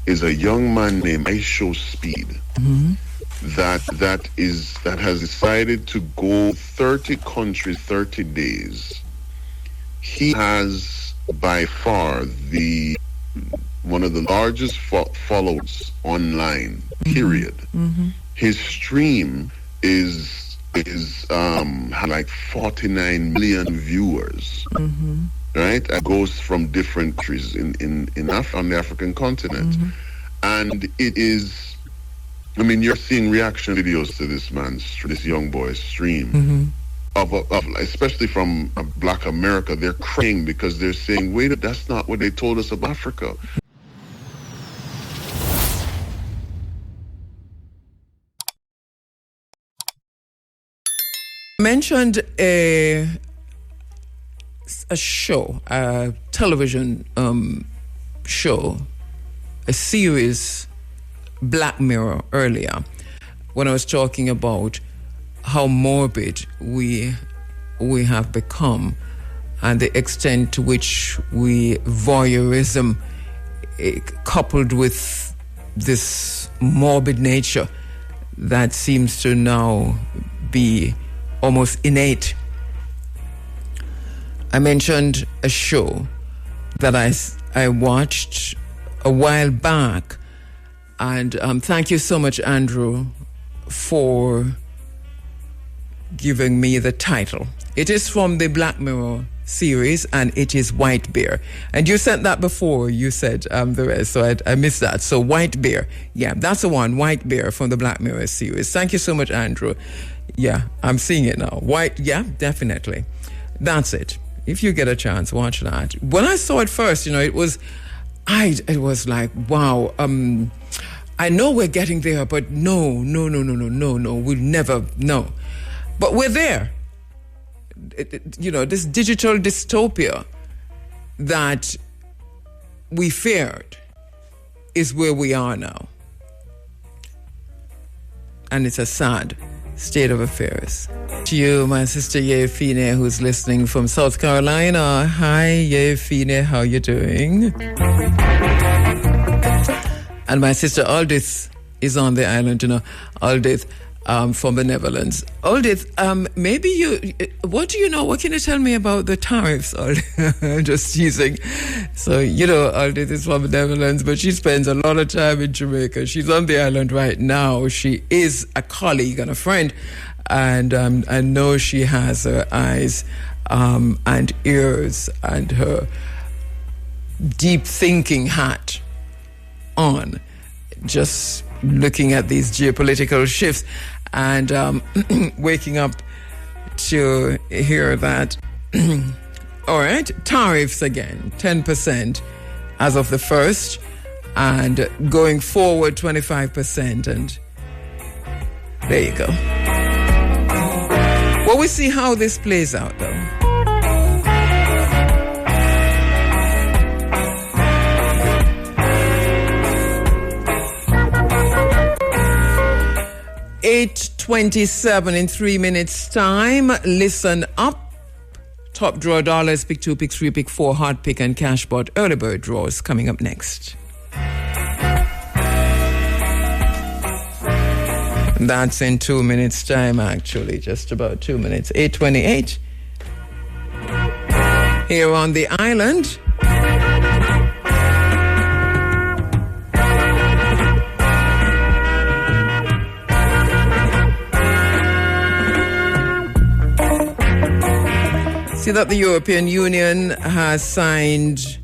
is a young man named IShowSpeed that has decided to go 30 countries, 30 days. He has by far one of the largest followers online, period. His stream is like 49 million viewers, right? It goes from different countries on the African continent. And it is, I mean, you're seeing reaction videos to this young boy's stream. Of especially from Black America. They're crying because they're saying, wait, that's not what they told us about Africa. Mentioned a show, a television show, a series, Black Mirror, earlier, when I was talking about how morbid we have become and the extent to which voyeurism, coupled with this morbid nature that seems to now be almost innate. I mentioned a show that I watched a while back, and thank you so much, Andrew, for giving me the title. It is from the Black Mirror series, and it is White Bear. And you sent that before you said the rest, so I missed that. So White Bear, yeah, that's the one, White Bear from the Black Mirror series. Thank you so much, Andrew. Yeah, I'm seeing it now. White, yeah, definitely. That's it. If you get a chance, watch that. When I saw it first, it was like, wow. I know we're getting there, but no, we'll never, no. But we're there. This digital dystopia that we feared is where we are now. And it's a sad state of affairs. To you, my sister Yefine, who's listening from South Carolina. Hi, Yefine, how you doing? And my sister Aldith is on the island, Aldith from the Netherlands. Aldith, maybe what do you know? What can you tell me about the tariffs? I'm just teasing. So, Aldith is from the Netherlands, but she spends a lot of time in Jamaica. She's on the island right now. She is a colleague and a friend, and I know she has her eyes and ears and her deep thinking hat on, just looking at these geopolitical shifts and waking up to hear that. All right, tariffs again, 10% as of the 1st, and going forward 25%, and there you go. Well, we see how this plays out, though. $8:27 in 3 minutes time. Listen up. Top draw dollars, pick 2, pick 3, pick 4, hard pick and cash bot early bird draws coming up next. That's in 2 minutes time, actually, just about 2 minutes. 8:28 here on the island. See that the European Union has signed,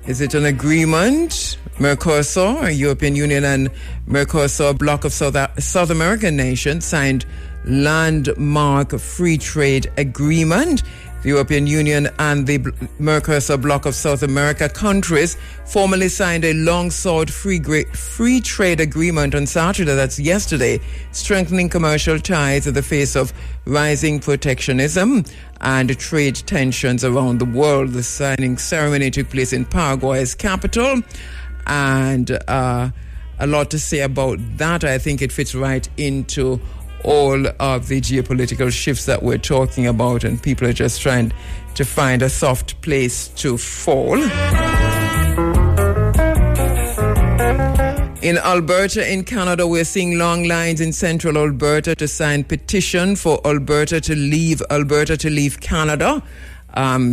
is it an agreement? Mercosur, European Union and Mercosur, bloc of South American nations, signed landmark free trade agreement. The European Union and the Mercosur bloc of South America countries formally signed a long-sought free trade agreement on Saturday, that's yesterday, strengthening commercial ties in the face of rising protectionism and trade tensions around the world. The signing ceremony took place in Paraguay's capital, and a lot to say about that. I think it fits right into all of the geopolitical shifts that we're talking about, and people are just trying to find a soft place to fall. In Alberta, in Canada, we're seeing long lines in central Alberta to sign petition for Alberta to leave Canada,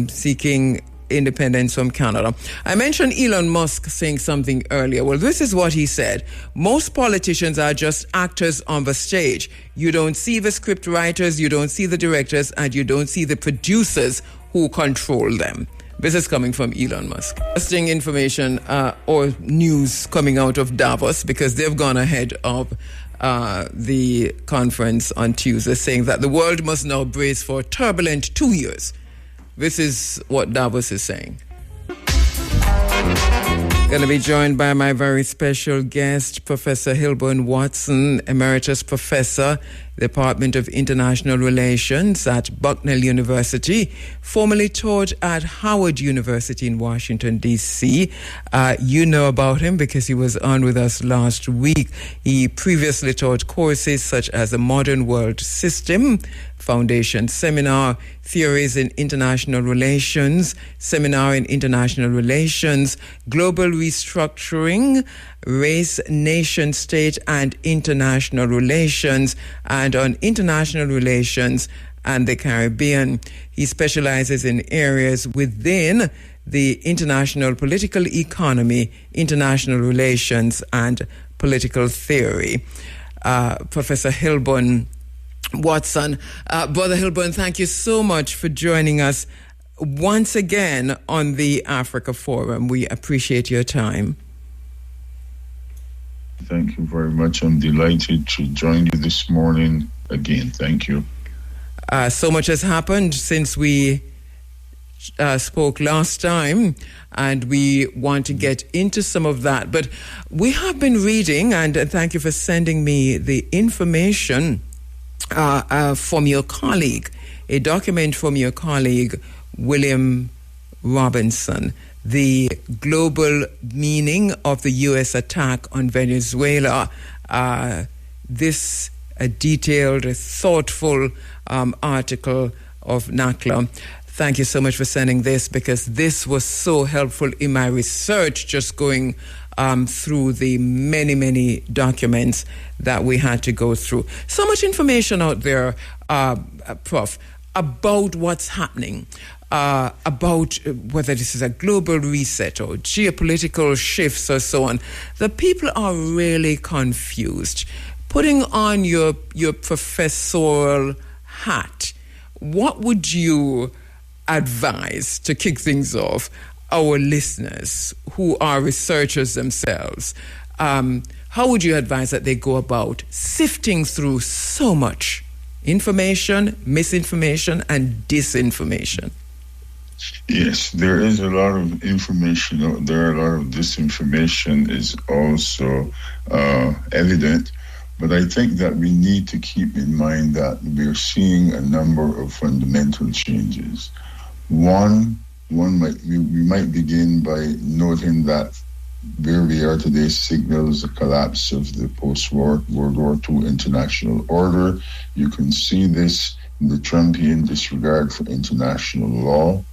seeking independence from Canada. I mentioned Elon Musk saying something earlier. Well, this is what he said. Most politicians are just actors on the stage. You don't see the script writers, you don't see the directors, and you don't see the producers who control them. This is coming from Elon Musk. Interesting information or news coming out of Davos, because they've gone ahead of the conference on Tuesday, saying that the world must now brace for a turbulent 2 years. This is what Davos is saying. Going to be joined by my very special guest, Professor Hilburn Watson, Emeritus Professor, Department of International Relations at Bucknell University, formerly taught at Howard University in Washington, D.C. You know about him because he was on with us last week. He previously taught courses such as the Modern World System, Foundation Seminar, Theories in International Relations, Seminar in International Relations, Global Restructuring, Race, Nation, State, and International Relations, and on International Relations and the Caribbean. He specializes in areas within the international political economy, international relations, and political theory. Professor Hilburn Watson. Brother Hilburn, thank you so much for joining us once again on the Africa Forum. We appreciate your time. Thank you very much. I'm delighted to join you this morning again. Thank you. So much has happened since we spoke last time, and we want to get into some of that. But we have been reading, and thank you for sending me the information from your colleague, a document from your colleague, William Robinson, the global meaning of the U.S. attack on Venezuela. This a detailed, thoughtful article of NACLA. Thank you so much for sending this, because this was so helpful in my research, just going through the many, many documents that we had to go through. So much information out there, Prof, about what's happening, about whether this is a global reset or geopolitical shifts or so on. The people are really confused. Putting on your professorial hat, what would you advise to kick things off our listeners who are researchers themselves? How would you advise that they go about sifting through so much information, misinformation, and disinformation? Yes, there is a lot of information out there. A lot of disinformation is also evident. But I think that we need to keep in mind that we're seeing a number of fundamental changes. We might begin by noting that where we are today signals the collapse of the post-war World War II international order. You can see this in the Trumpian disregard for international law.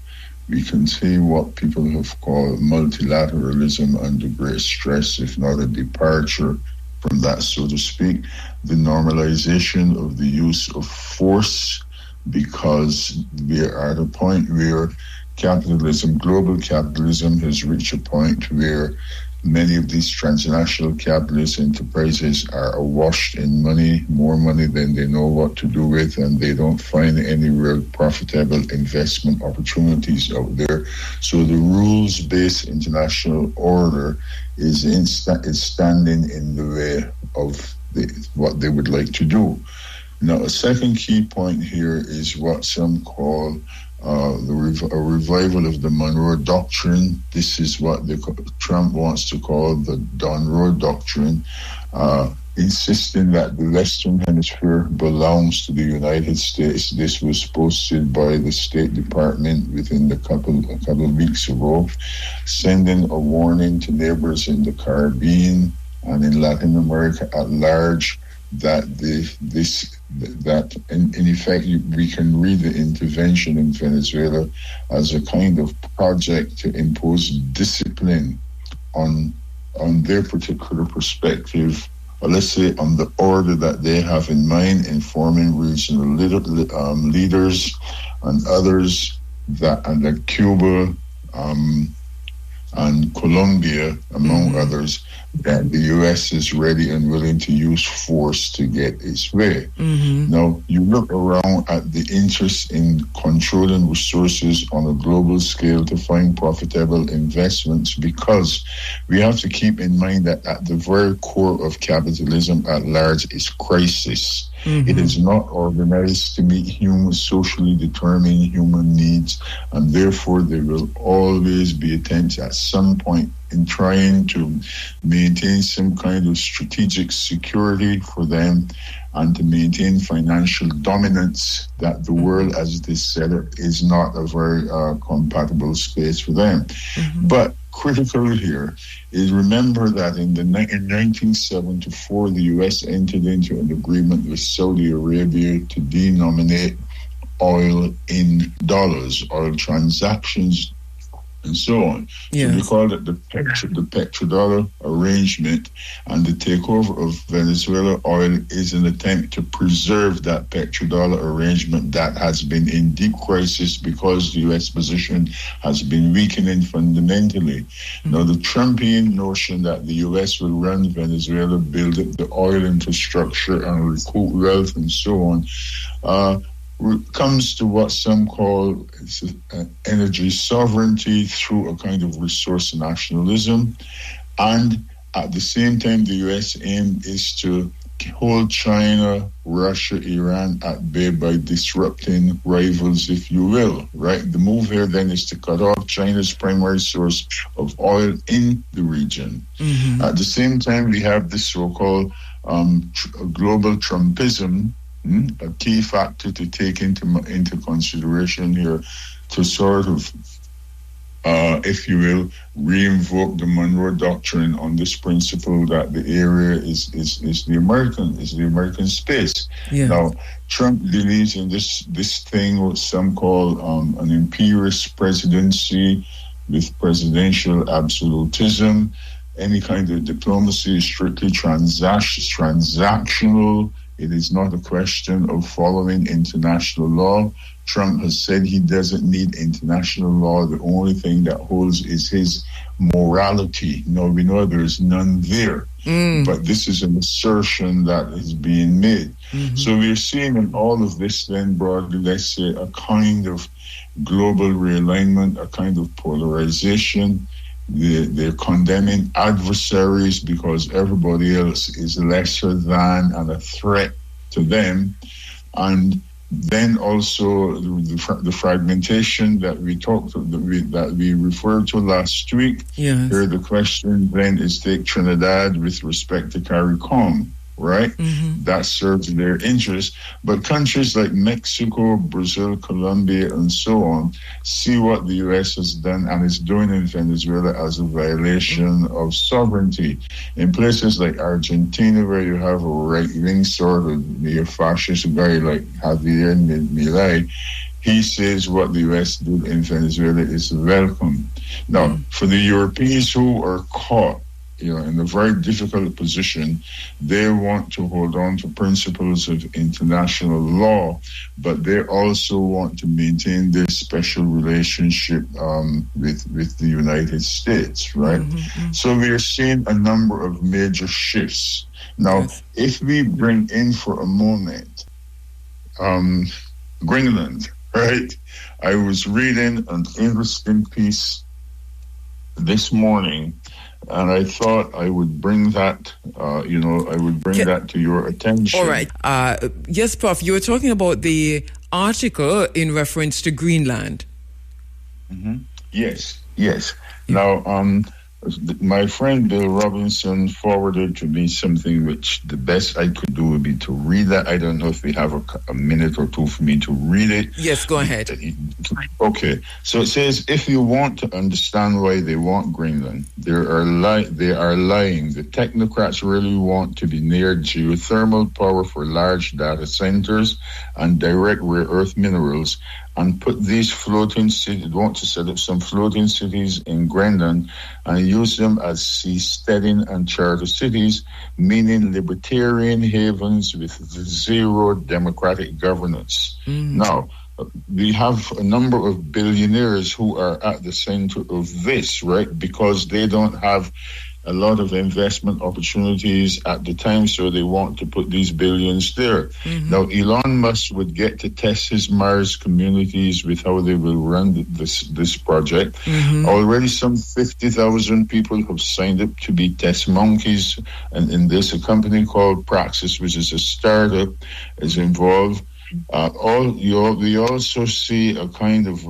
We can see what people have called multilateralism under great stress, if not a departure from that, so to speak. The normalization of the use of force, because we are at a point where capitalism, global capitalism, has reached a point where many of these transnational capitalist enterprises are awash in money, more money than they know what to do with, and they don't find any real profitable investment opportunities out there. So the rules-based international order is standing in the way of what they would like to do. Now, a second key point here is what some call a revival of the Monroe Doctrine. This is what Trump wants to call the Monroe Doctrine, insisting that the Western Hemisphere belongs to the United States. This was posted by the State Department within a couple of weeks ago, sending a warning to neighbors in the Caribbean and in Latin America at large that in effect we can read the intervention in Venezuela as a kind of project to impose discipline on on their particular perspective, or let's say on the order that they have in mind, informing regional leaders and others that Cuba and Colombia, among others, that the U.S. is ready and willing to use force to get its way. Now, you look around at the interest in controlling resources on a global scale to find profitable investments, because we have to keep in mind that at the very core of capitalism at large is crisis. It is not organized to meet socially determined human needs, and therefore there will always be attempts at some point in trying to maintain some kind of strategic security for them and to maintain financial dominance, that the world as it is set up is not a very compatible space for them. But critical here is, remember that in 1974, the U.S. entered into an agreement with Saudi Arabia to denominate oil in dollars, oil transactions, and so on. Yes. So we call it the petrodollar arrangement, and the takeover of Venezuela oil is an attempt to preserve that petrodollar arrangement that has been in deep crisis because the U.S. position has been weakening fundamentally. Now, the Trumpian notion that the U.S. will run Venezuela, build up the oil infrastructure and recoup wealth and so on, comes to what some call energy sovereignty through a kind of resource nationalism. And at the same time, the U.S. aim is to hold China, Russia, Iran at bay by disrupting rivals, if you will, right? The move here then is to cut off China's primary source of oil in the region. At the same time, we have this so-called global Trumpism, a key factor to take into consideration here, to sort of, if you will, re-invoke the Monroe Doctrine on this principle that the area is the American space. Yeah. Now, Trump believes in this thing what some call an imperialist presidency with presidential absolutism. Any kind of diplomacy is strictly transactional. It is not a question of following international law. Trump has said he doesn't need international law. The only thing that holds is his morality. Now, we know there's none there, but this is an assertion that is being made. So we're seeing in all of this then broadly, let's say, a kind of global realignment, a kind of polarization. They're condemning adversaries because everybody else is lesser than and a threat to them. And then also the fragmentation that we referred to last week. Yes. Here the question then is, take Trinidad with respect to CARICOM, right? That serves their interest. But countries like Mexico, Brazil, Colombia, and so on see what the U.S. has done and is doing in Venezuela as a violation of sovereignty. In places like Argentina, where you have a right-wing sort of neo-fascist guy like Javier Milei, he says what the U.S. did in Venezuela is welcome. Now, for the Europeans who are caught in a very difficult position, they want to hold on to principles of international law, but they also want to maintain their special relationship with the United States, right? So we are seeing a number of major shifts. Now, if we bring in for a moment Greenland, right? I was reading an interesting piece this morning, and I thought I would bring that, that to your attention. All right. Yes, Prof, you were talking about the article in reference to Greenland. Yes. Now, my friend Bill Robinson forwarded to me something which the best I could do would be to read that. I don't know if we have a minute or two for me to read it. Yes, go ahead. Okay. So it says, if you want to understand why they want Greenland, they are lying. The technocrats really want to be near geothermal power for large data centers and direct rare earth minerals, and put these floating cities, want to set up some floating cities in Grendon and use them as seasteading and charter cities, meaning libertarian havens with zero democratic governance. Now, we have a number of billionaires who are at the center of this, right? Because they don't have a lot of investment opportunities at the time, so they want to put these billions there. Now, Elon Musk would get to test his Mars communities with how they will run this project. Already some 50,000 people have signed up to be test monkeys, and in this, a company called Praxis, which is a startup, is involved. We also see a kind of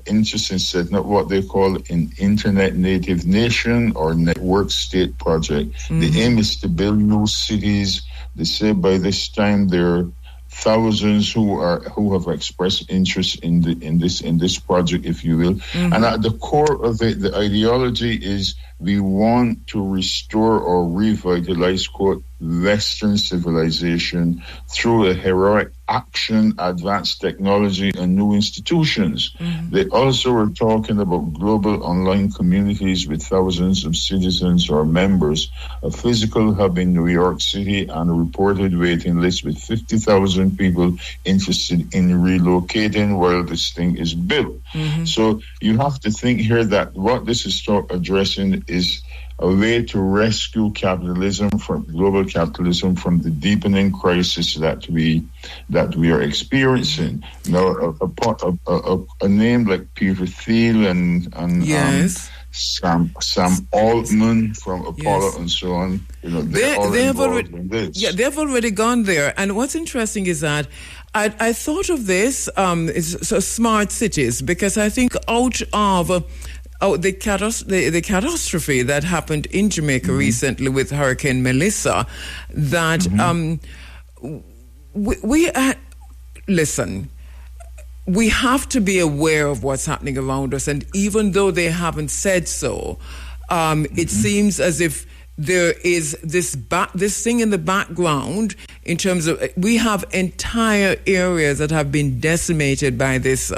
interest in setting up what they call an internet native nation or network state project. The aim is to build new cities. They say by this time there are thousands who have expressed interest in this project, if you will. And at the core of it, the ideology is we want to restore or revitalize, quote, Western civilization through a heroic action, advanced technology, and new institutions. They also are talking about global online communities with thousands of citizens or members, a physical hub in New York City, and a reported waiting list with 50,000 people interested in relocating while this thing is built. So you have to think here that what this is addressing is a way to rescue global capitalism from the deepening crisis that we are experiencing. Now, a name like Peter Thiel and yes. Sam Altman from Apollo and so on, they've already gone there. And what's interesting is that I thought of this so smart cities, because I think out of the catastrophe that happened in Jamaica recently with Hurricane Melissa, that listen, we have to be aware of what's happening around us, and even though they haven't said so, it seems as if there is this thing in the background in terms of we have entire areas that have been decimated by this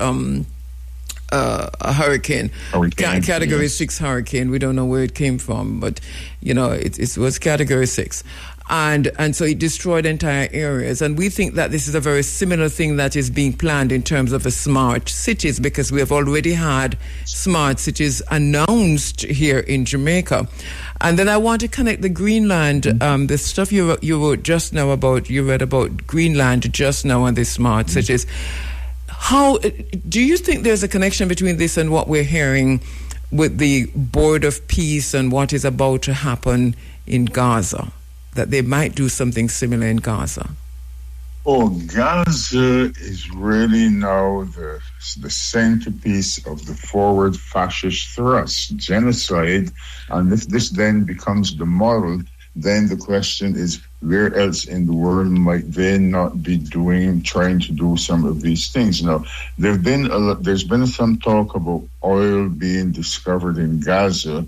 a hurricane, category 6 hurricane. We don't know where it came from, but it was category 6, and so it destroyed entire areas. And we think that this is a very similar thing that is being planned in terms of a smart cities, because we have already had smart cities announced here in Jamaica. And then I want to connect the Greenland, the stuff you wrote just now about, you read about Greenland just now and the smart cities. How do you think there's a connection between this and what we're hearing with the Board of Peace and what is about to happen in Gaza, that they might do something similar in Gaza? Oh, Gaza is really now the centerpiece of the forward fascist thrust, genocide. And if this then becomes the model, then the question is, where else in the world might they not be trying to do some of these things? Now, there's been some talk about oil being discovered in Gaza,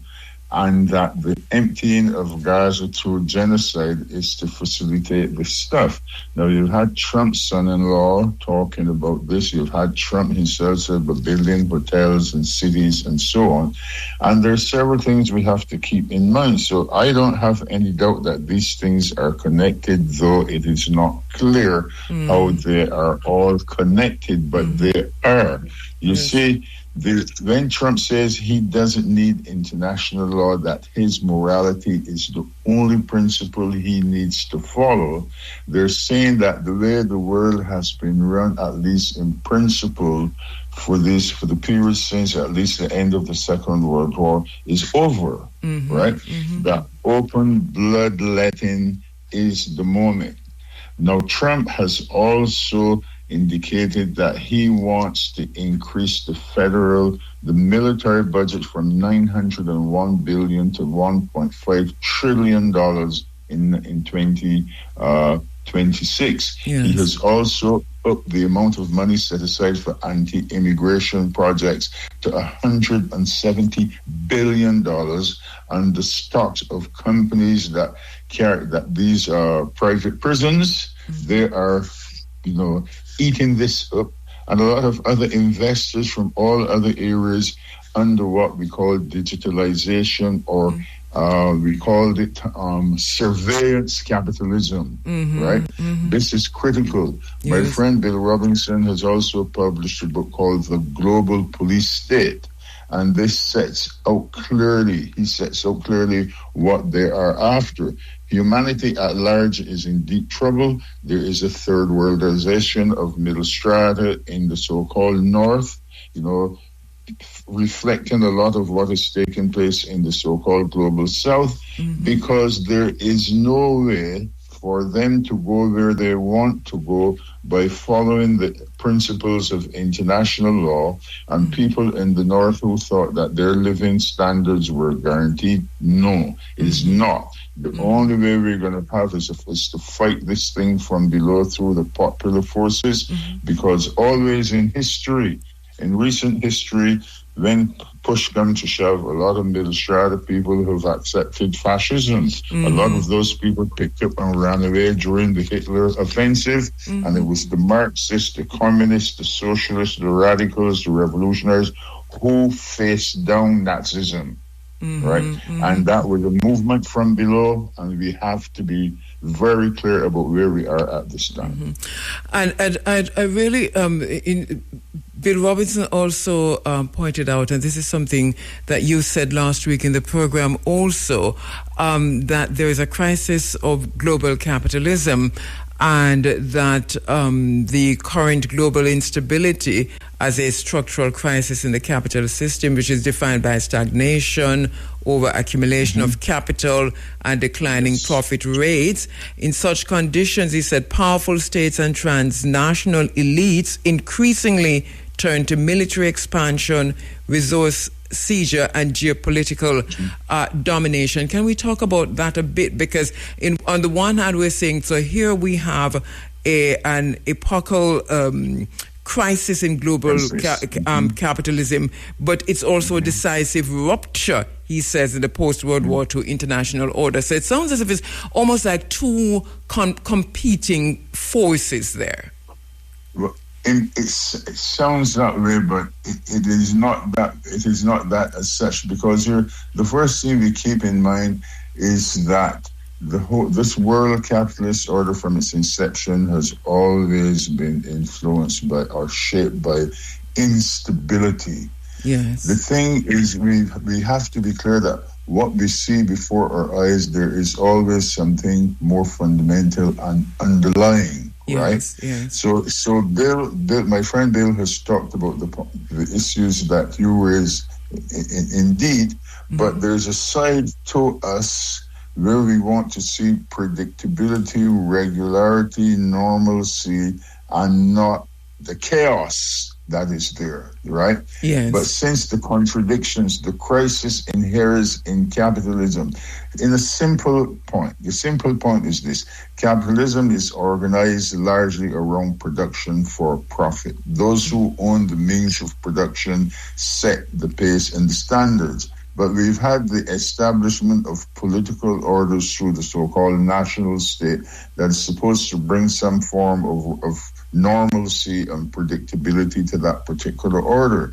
and that the emptying of Gaza through genocide is to facilitate this stuff. Now, you've had Trump's son-in-law talking about this. You've had Trump himself say about building hotels and cities and so on. And there's several things we have to keep in mind. So I don't have any doubt that these things are connected, though it is not clear how they are all connected, but they are. You see, when Trump says he doesn't need international law, that his morality is the only principle he needs to follow, they're saying that the way the world has been run, at least in principle, for the period since at least the end of the Second World War, is over, right? That open bloodletting is the moment. Now, Trump has also indicated that he wants to increase the military budget from $901 billion to $1.5 trillion in 2026. Yes. He has also upped the amount of money set aside for anti-immigration projects to $170 billion, and the stocks of companies that these private prisons, they are eating this up, and a lot of other investors from all other areas under what we call digitalization, or we called it surveillance capitalism, right? This is critical. Yes. My friend Bill Robinson has also published a book called The Global Police State, and this sets out clearly what they are after. Humanity at large is in deep trouble. There is a third worldization of middle strata in the so-called North, reflecting a lot of what is taking place in the so-called global South, because there is no way for them to go where they want to go by following the principles of international law. And people in the North who thought that their living standards were guaranteed, no, it is not. The only way we're going to have is to fight this thing from below through the popular forces, because always in recent history, when push comes to shove, a lot of middle strata people have accepted fascism. A lot of those people picked up and ran away during the Hitler offensive, and it was the Marxists, the communists, the socialists, the radicals, the revolutionaries who faced down Nazism, right? And that was a movement from below, and we have to be very clear about where we are at this time. And I really, Bill Robinson also pointed out, and this is something that you said last week in the program also, that there is a crisis of global capitalism, and that the current global instability as a structural crisis in the capital system, which is defined by stagnation, over accumulation of capital, and declining profit rates. In such conditions, he said, powerful states and transnational elites increasingly turn to military expansion, resource seizure, and geopolitical domination. Can we talk about that a bit? Because on the one hand, we're saying, so here we have an epochal crisis in global capitalism, but it's also a decisive rupture, he says, in the post-World War II international order. So it sounds as if it's almost like two competing forces there. Well, it sounds that way, but it is not that. It is not that as such, because the first thing we keep in mind is that this world capitalist order from its inception has always been influenced by or shaped by instability. Yes. The thing is, we have to be clear that what we see before our eyes, there is always something more fundamental and underlying, right? Yes. So Bill, my friend Bill has talked about the issues that you raise, indeed, but there's a side to us where we want to see predictability, regularity, normalcy, and not the chaos that is there, right? Yes. But since the contradictions, the crisis inheres in capitalism. In a simple point, the simple point is this: capitalism is organized largely around production for profit. Those who own the means of production set the pace and the standards. But we've had the establishment of political orders through the so-called national state that is supposed to bring some form of normalcy and predictability to that particular order.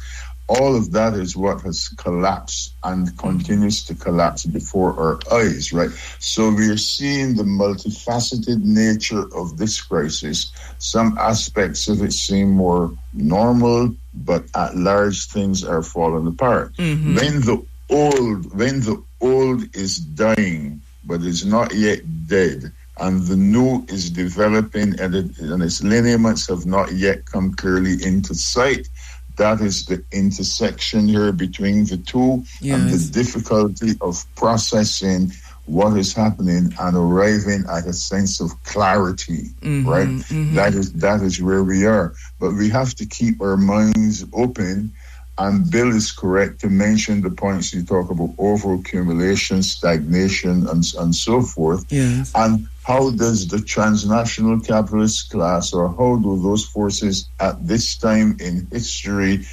All of that is what has collapsed and continues to collapse before our eyes, right? So we are seeing the multifaceted nature of this crisis. Some aspects of it seem more normal, but at large things are falling apart. When the old is dying, but is not yet dead, and the new is developing, and its lineaments have not yet come clearly into sight, that is the intersection here between the two, and the difficulty of processing what is happening and arriving at a sense of clarity, right? That is where we are. But we have to keep our minds open. And Bill is correct to mention the points you talk about: overaccumulation, stagnation, and so forth. Yes. And how does the transnational capitalist class, or how do those forces at this time in history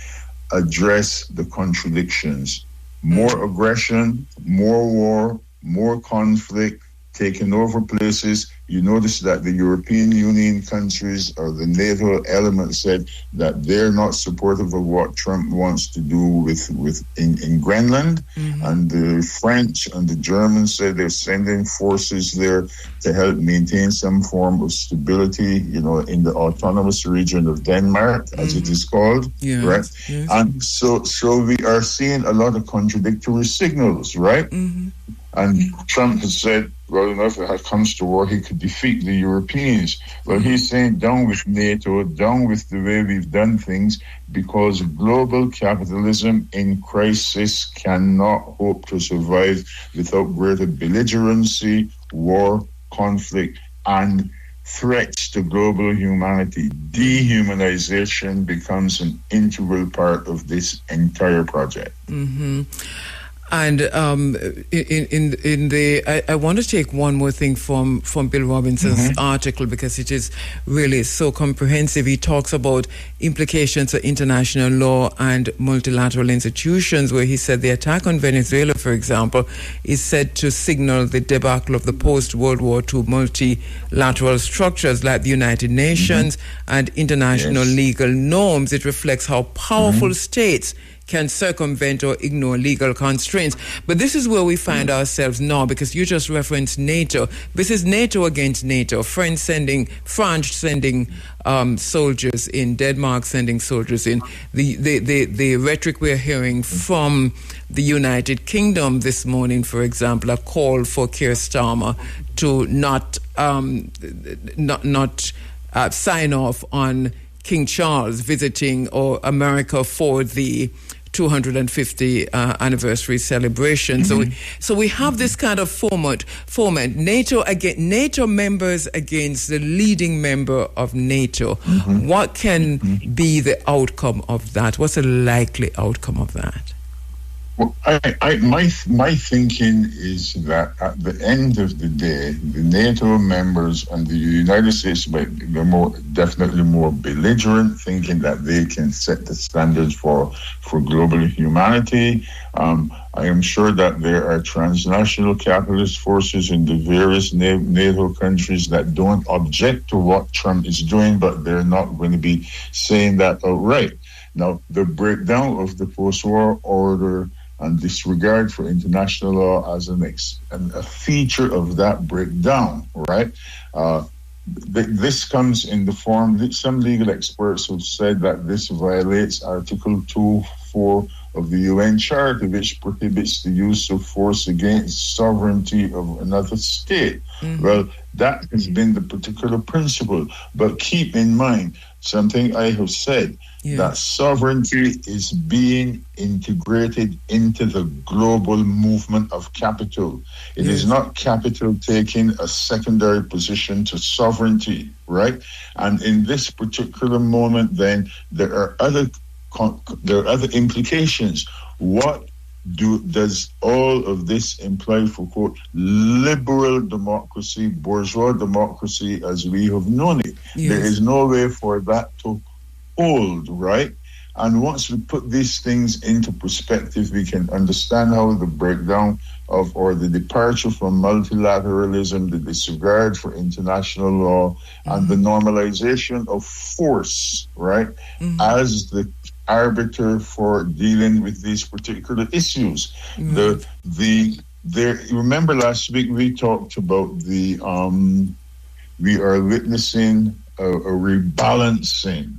address the contradictions? More aggression, more war, more conflict, taking over places, you notice that the European Union countries or the NATO element said that they're not supportive of what Trump wants to do in Greenland. And the French and the Germans said they're sending forces there to help maintain some form of stability, in the autonomous region of Denmark, as it is called, right? Yes. And so we are seeing a lot of contradictory signals, right? And Trump has said, well enough, if it comes to war, he could defeat the Europeans. Well, he's saying down with NATO, down with the way we've done things, because global capitalism in crisis cannot hope to survive without greater belligerency, war, conflict, and threats to global humanity. Dehumanization becomes an integral part of this entire project. And I want to take one more thing from Bill Robinson's article, because it is really so comprehensive. He talks about implications of international law and multilateral institutions, where he said the attack on Venezuela, for example, is said to signal the debacle of the post-World War II multilateral structures like the United Nations and international legal norms. It reflects how powerful states can circumvent or ignore legal constraints. But this is where we find ourselves now, because you just referenced NATO. This is NATO against NATO. France sending soldiers in, Denmark sending soldiers in. The rhetoric we're hearing from the United Kingdom this morning, for example, a call for Keir Starmer to not sign off on King Charles visiting America for the 250 anniversary celebration. So we have this kind of format. NATO members against the leading member of NATO. What can be the outcome of that? What's a likely outcome of that? Well, my thinking is that at the end of the day, the NATO members and the United States might be definitely more belligerent, thinking that they can set the standards for global humanity. I am sure that there are transnational capitalist forces in the various NATO countries that don't object to what Trump is doing, but they're not going to be saying that outright. Now, the breakdown of the post-war order and disregard for international law as a feature of that breakdown, right? This comes in the form that some legal experts have said that this violates Article 2.4 of the UN Charter, which prohibits the use of force against sovereignty of another state. Well, that has been the particular principle. But keep in mind something I have said, that sovereignty is being integrated into the global movement of capital. It is not capital taking a secondary position to sovereignty, right? And in this particular moment, then, there are other implications. What does all of this imply for, quote, liberal democracy, bourgeois democracy as we have known it? There is no way for that to hold, right? And once we put these things into perspective, we can understand how the breakdown of, or the departure from multilateralism, the disregard for international law, and the normalization of force, right, as the arbiter for dealing with these particular issues. Remember last week we talked about we are witnessing a rebalancing,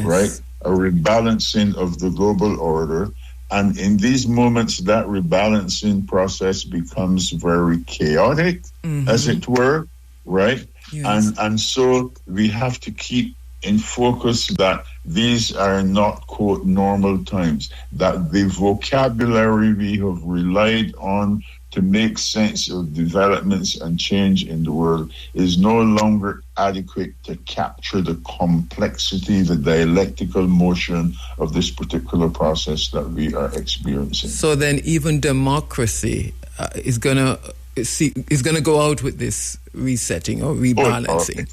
right? A rebalancing of the global order. And in these moments, that rebalancing process becomes very chaotic, as it were, right? And so we have to keep in focus that these are not, quote, normal times, that the vocabulary we have relied on to make sense of developments and change in the world is no longer adequate to capture the complexity, the dialectical motion of this particular process that we are experiencing. So then even democracy is going to go out with this resetting or rebalancing.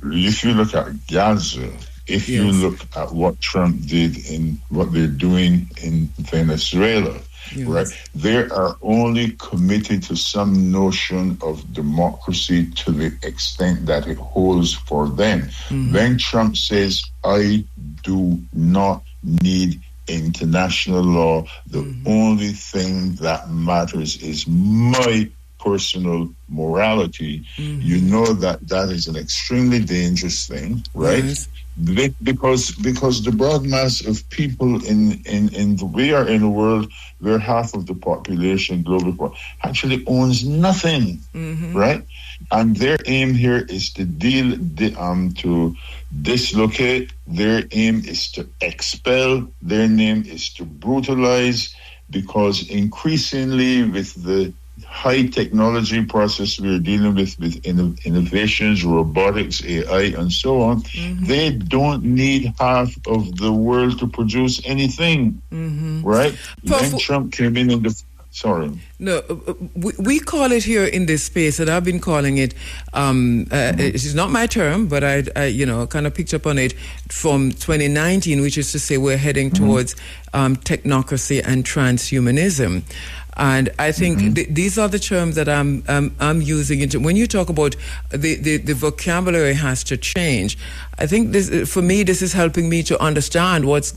If you look at Gaza, if you look at what Trump did in what they're doing in Venezuela, right? They are only committed to some notion of democracy to the extent that it holds for them. When Trump says, I do not need international law, the only thing that matters is my personal morality, you know that is an extremely dangerous thing, right? Yes. Because the broad mass of people we are in a world where half of the population, global, actually owns nothing, right? And their aim here is to to dislocate. Their aim is to expel. Their aim is to brutalize, because increasingly with the high technology process we're dealing with innovations, robotics, AI, and so on, they don't need half of the world to produce anything, right? When Trump came in the... Sorry. No, we call it here in this space, and I've been calling it, it's not my term, but I kind of picked up on it from 2019, which is to say we're heading towards technocracy and transhumanism. And I think these are the terms that I'm using. When you talk about the vocabulary has to change, I think for me this is helping me to understand what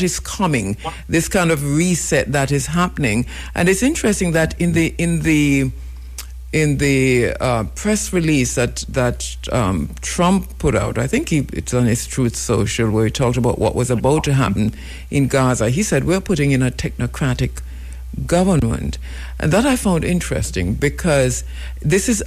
is coming. This kind of reset that is happening, and it's interesting that in the press release that Trump put out, I think it's on his Truth Social, where he talked about what was about to happen in Gaza. He said we're putting in a technocratic government, and that I found interesting, because this is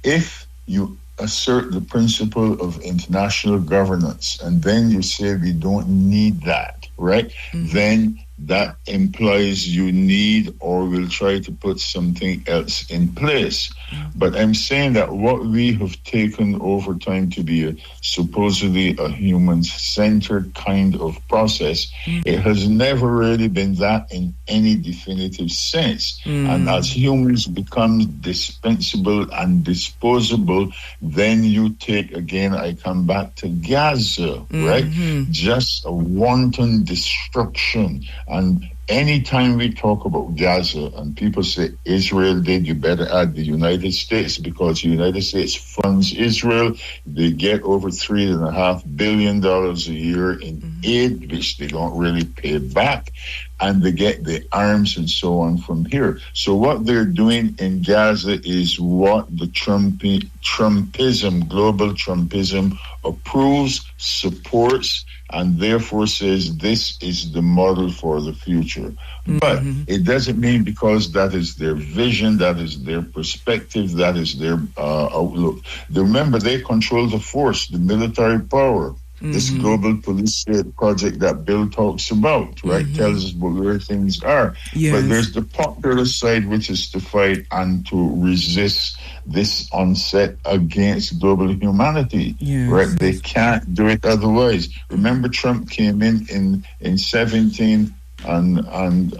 if you assert the principle of international governance and then you say we don't need that, right? Then that implies you need or will try to put something else in place. But I'm saying that what we have taken over time to be supposedly a human-centered kind of process, it has never really been that in any definitive sense. And as humans become dispensable and disposable, then you take, again, I come back to Gaza, right? Just a wanton destruction. And anytime we talk about Gaza and people say Israel did, you better add the United States, because the United States funds Israel. They get over $3.5 billion a year in aid, which they don't really pay back. And they get the arms and so on from here. So what they're doing in Gaza is what the Trumpism, global Trumpism, approves, supports, and therefore says this is the model for the future. But it doesn't mean because that is their vision, that is their perspective, that is their outlook. Remember, they control the force, the military power. This global police state project that Bill talks about, right, tells us where things are. Yes. But there's the popular side, which is to fight and to resist this onset against global humanity, right? They can't do it otherwise. Remember, Trump came in 17 and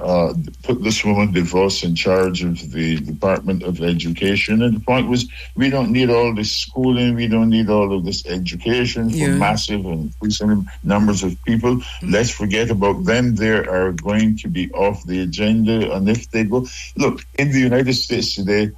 put this woman DeVos in charge of the Department of Education. And the point was, we don't need all this schooling, we don't need all of this education for massive and increasing numbers of people. Let's forget about them. They are going to be off the agenda. And if they go, look, in the United States today,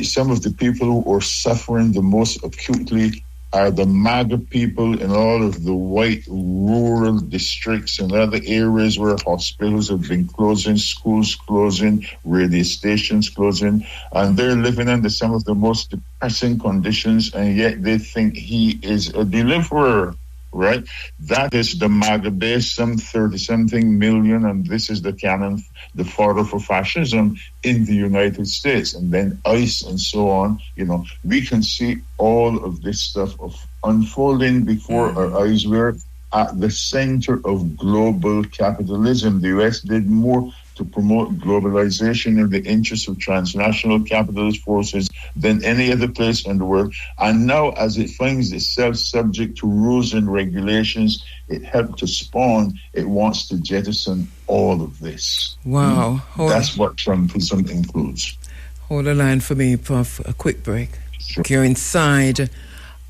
some of the people who are suffering the most acutely are the MAGA people in all of the white rural districts and other areas where hospitals have been closing, schools closing, radio stations closing, and they're living under some of the most depressing conditions, and yet they think he is a deliverer, right? That is the MAGA base, some 30-something million, and this is the canon, the fodder for fascism in the United States. And then ICE and so on, we can see all of this stuff of unfolding before our eyes. We're at the center of global capitalism. The U.S. did more to promote globalization in the interest of transnational capitalist forces than any other place in the world. And now, as it finds itself subject to rules and regulations it helped to spawn, it wants to jettison all of this. Wow. That's what Trumpism includes. Hold a line for me, Puff. A quick break. Sure. You're inside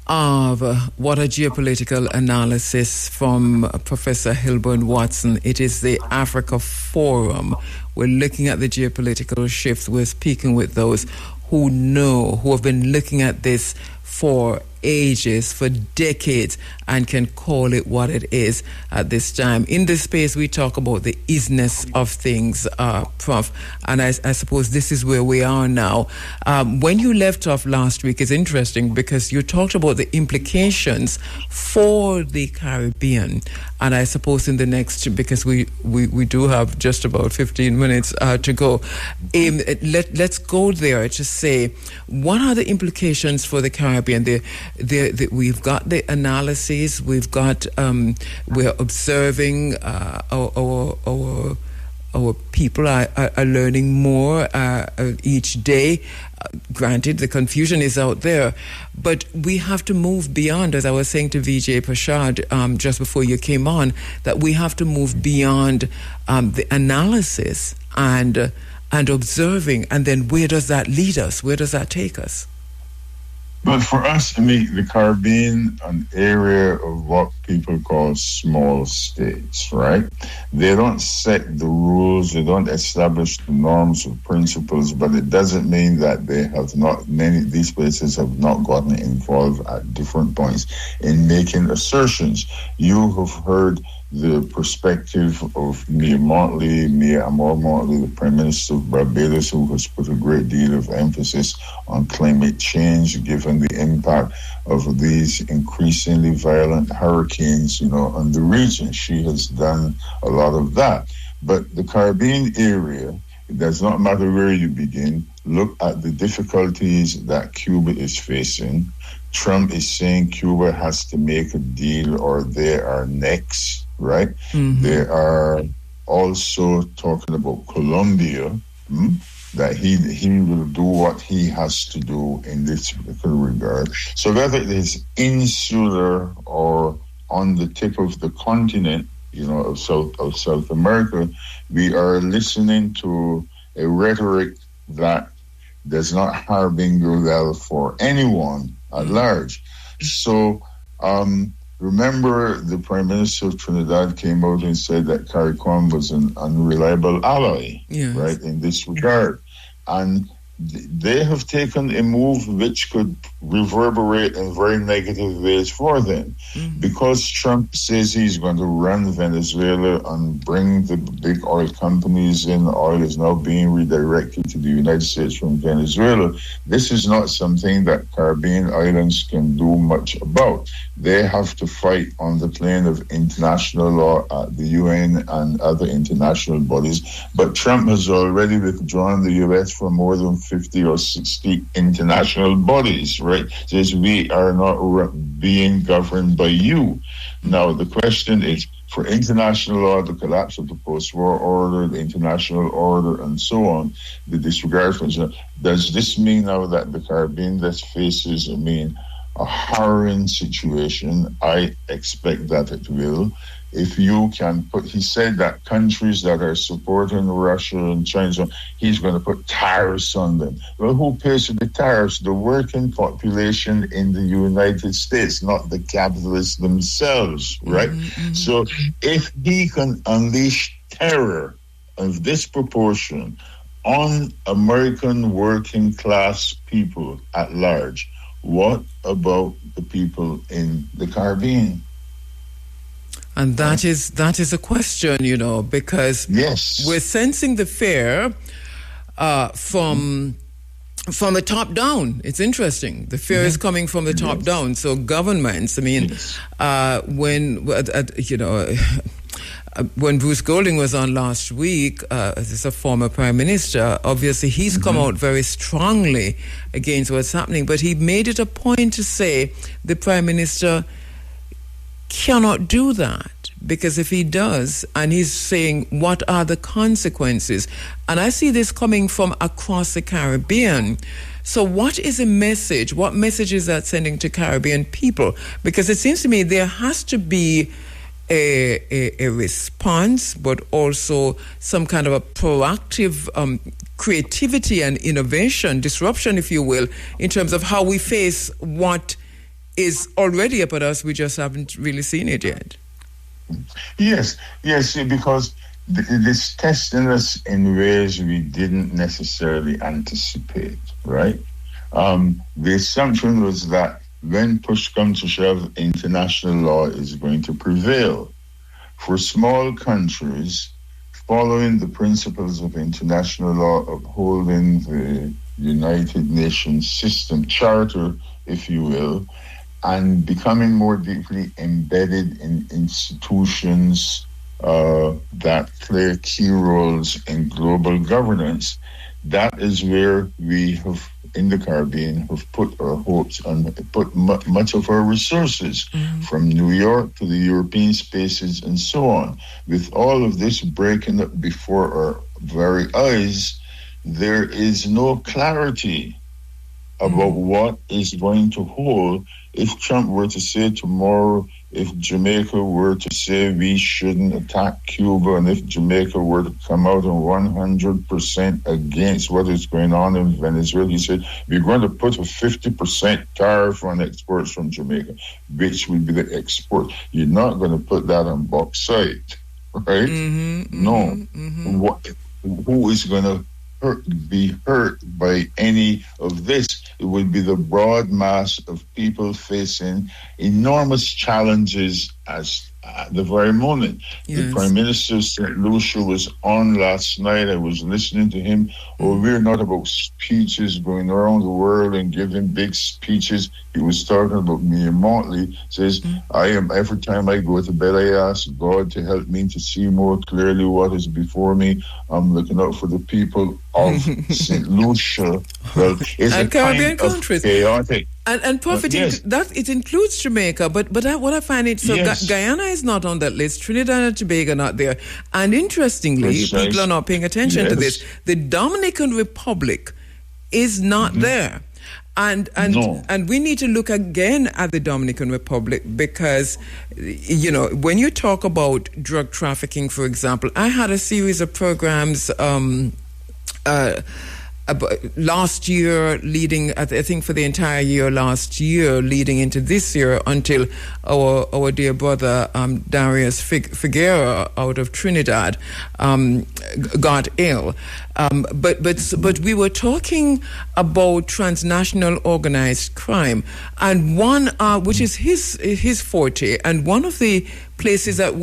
of what a geopolitical analysis from Professor Hilburn Watson. It is the Africa Forum. We're looking at the geopolitical shifts. We're speaking with those who know, who have been looking at this for ages, for decades, and can call it what it is at this time. In this space, we talk about the isness of things, Prof. And I suppose this is where we are now. When you left off last week, it's interesting because you talked about the implications for the Caribbean. And I suppose in the next, because we do have just about 15 minutes to go, let's go there to say, what are the implications for the Caribbean? We've got the analyses, we've got, we're observing our people are learning more each day. Granted, the confusion is out there, but we have to move beyond, as I was saying to Vijay Prashad just before you came on, that we have to move beyond the analysis and observing, and then where does that lead us? Where does that take us? But for us, the Caribbean, an area of what people call small states, right? They don't set the rules, they don't establish the norms or principles, but it doesn't mean that many of these places have not gotten involved at different points in making assertions. You have heard the perspective of Mia Amor Motley, the Prime Minister of Barbados, who has put a great deal of emphasis on climate change, given the impact of these increasingly violent hurricanes, on the region. She has done a lot of that. But the Caribbean area, it does not matter where you begin. Look at the difficulties that Cuba is facing. Trump is saying Cuba has to make a deal or they are next, right? Mm-hmm. They are also talking about Colombia, that he will do what he has to do in this particular regard. So whether it is insular or on the tip of the continent, of South America, we are listening to a rhetoric that does not harbing well for anyone at large. So remember, the Prime Minister of Trinidad came out and said that CARICOM was an unreliable ally, right, in this regard. And they have taken a move which could reverberate in very negative ways for them. Mm-hmm. Because Trump says he's going to run Venezuela and bring the big oil companies in, oil is now being redirected to the United States from Venezuela. This is not something that Caribbean islands can do much about. They have to fight on the plane of international law at the UN and other international bodies. But Trump has already withdrawn the U.S. from more than 50 or 60 international bodies, right? Says we are not being governed by you. Now, the question is, for international law, the collapse of the post-war order, the international order, and so on, the disregard for it, does this mean now that the Caribbean that faces, a harrowing situation? I expect that it will. If you can he said that countries that are supporting Russia and China, he's going to put tariffs on them. Well, who pays for the tariffs? The working population in the United States, not the capitalists themselves, right? Mm-hmm. So if he can unleash terror of this proportion on American working class people at large, what about the people in the Caribbean? And that is a question, because we're sensing the fear from the top down. It's interesting. The fear is coming from the top down. So governments, when Bruce Golding was on last week, as a former prime minister, obviously he's come out very strongly against what's happening. But he made it a point to say the prime minister cannot do that, because if he does, and he's saying what are the consequences, and I see this coming from across the Caribbean. So what is a message? What message is that sending to Caribbean people? Because it seems to me there has to be a response, but also some kind of a proactive creativity and innovation, disruption, if you will, in terms of how we face what is already upon us. We just haven't really seen it yet. Yes, because this testing us in ways we didn't necessarily anticipate, right? The assumption was that when push comes to shove, international law is going to prevail. For small countries, following the principles of international law, upholding the United Nations system, charter, if you will, and becoming more deeply embedded in institutions that play key roles in global governance, that is where we have, in the Caribbean, have put our hopes and put much of our resources, from New York to the European spaces and so on. With all of this breaking up before our very eyes, there is no clarity about what is going to hold. If Trump were to say tomorrow, if Jamaica were to say we shouldn't attack Cuba, and if Jamaica were to come out on 100% against what is going on in Venezuela, he said, we're going to put a 50% tariff on exports from Jamaica, which would be the export. You're not going to put that on bauxite, right? No. Who is going to be hurt by any of this? It would be the broad mass of people facing enormous challenges at the very moment. Yes. The Prime Minister of St. Lucia was on last night. I was listening to him. We're not about speeches going around the world and giving big speeches. He was talking about me and Motley. Says, every time I go to bed, I ask God to help me to see more clearly what is before me. I'm looking out for the people of St. Lucia. Well, it's and Caribbean countries. Chaotic. And Prophet, that it includes Jamaica, but what I find it, so Guyana is not on that list, Trinidad and Tobago not there. And interestingly, people are not paying attention to this. The Dominican Republic is not there. And we need to look again at the Dominican Republic because, you know, when you talk about drug trafficking, for example, I had a series of programs last year, leading, I think for the entire year last year, leading into this year, until our dear brother Darius Figueroa out of Trinidad got ill. But we were talking about transnational organized crime, and one which is his forte, and one of the places that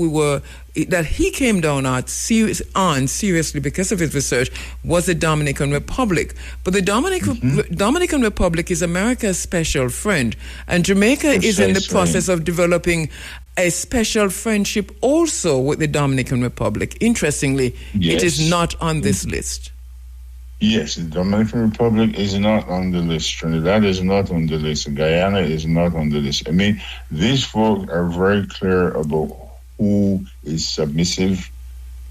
he came down seriously because of his research was the Dominican Republic. But the Dominican Republic is America's special friend, and Jamaica is in the process of developing a special friendship also with the Dominican Republic. Interestingly, it is not on this list. Yes, the Dominican Republic is not on the list. Trinidad is not on the list. Guyana is not on the list. I mean, these folks are very clear about who is submissive,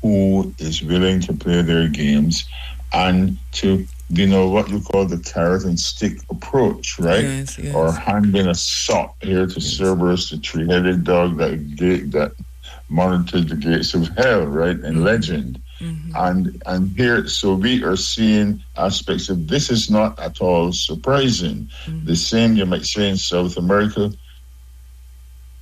who is willing to play their games, and to, you know, what you call the carrot and stick approach, right? Yes. Or handing a sock here to Cerberus, the three-headed dog that monitored the gates of hell, right? And legend. And here, so we are seeing aspects of this is not at all surprising. The same you might say in South America,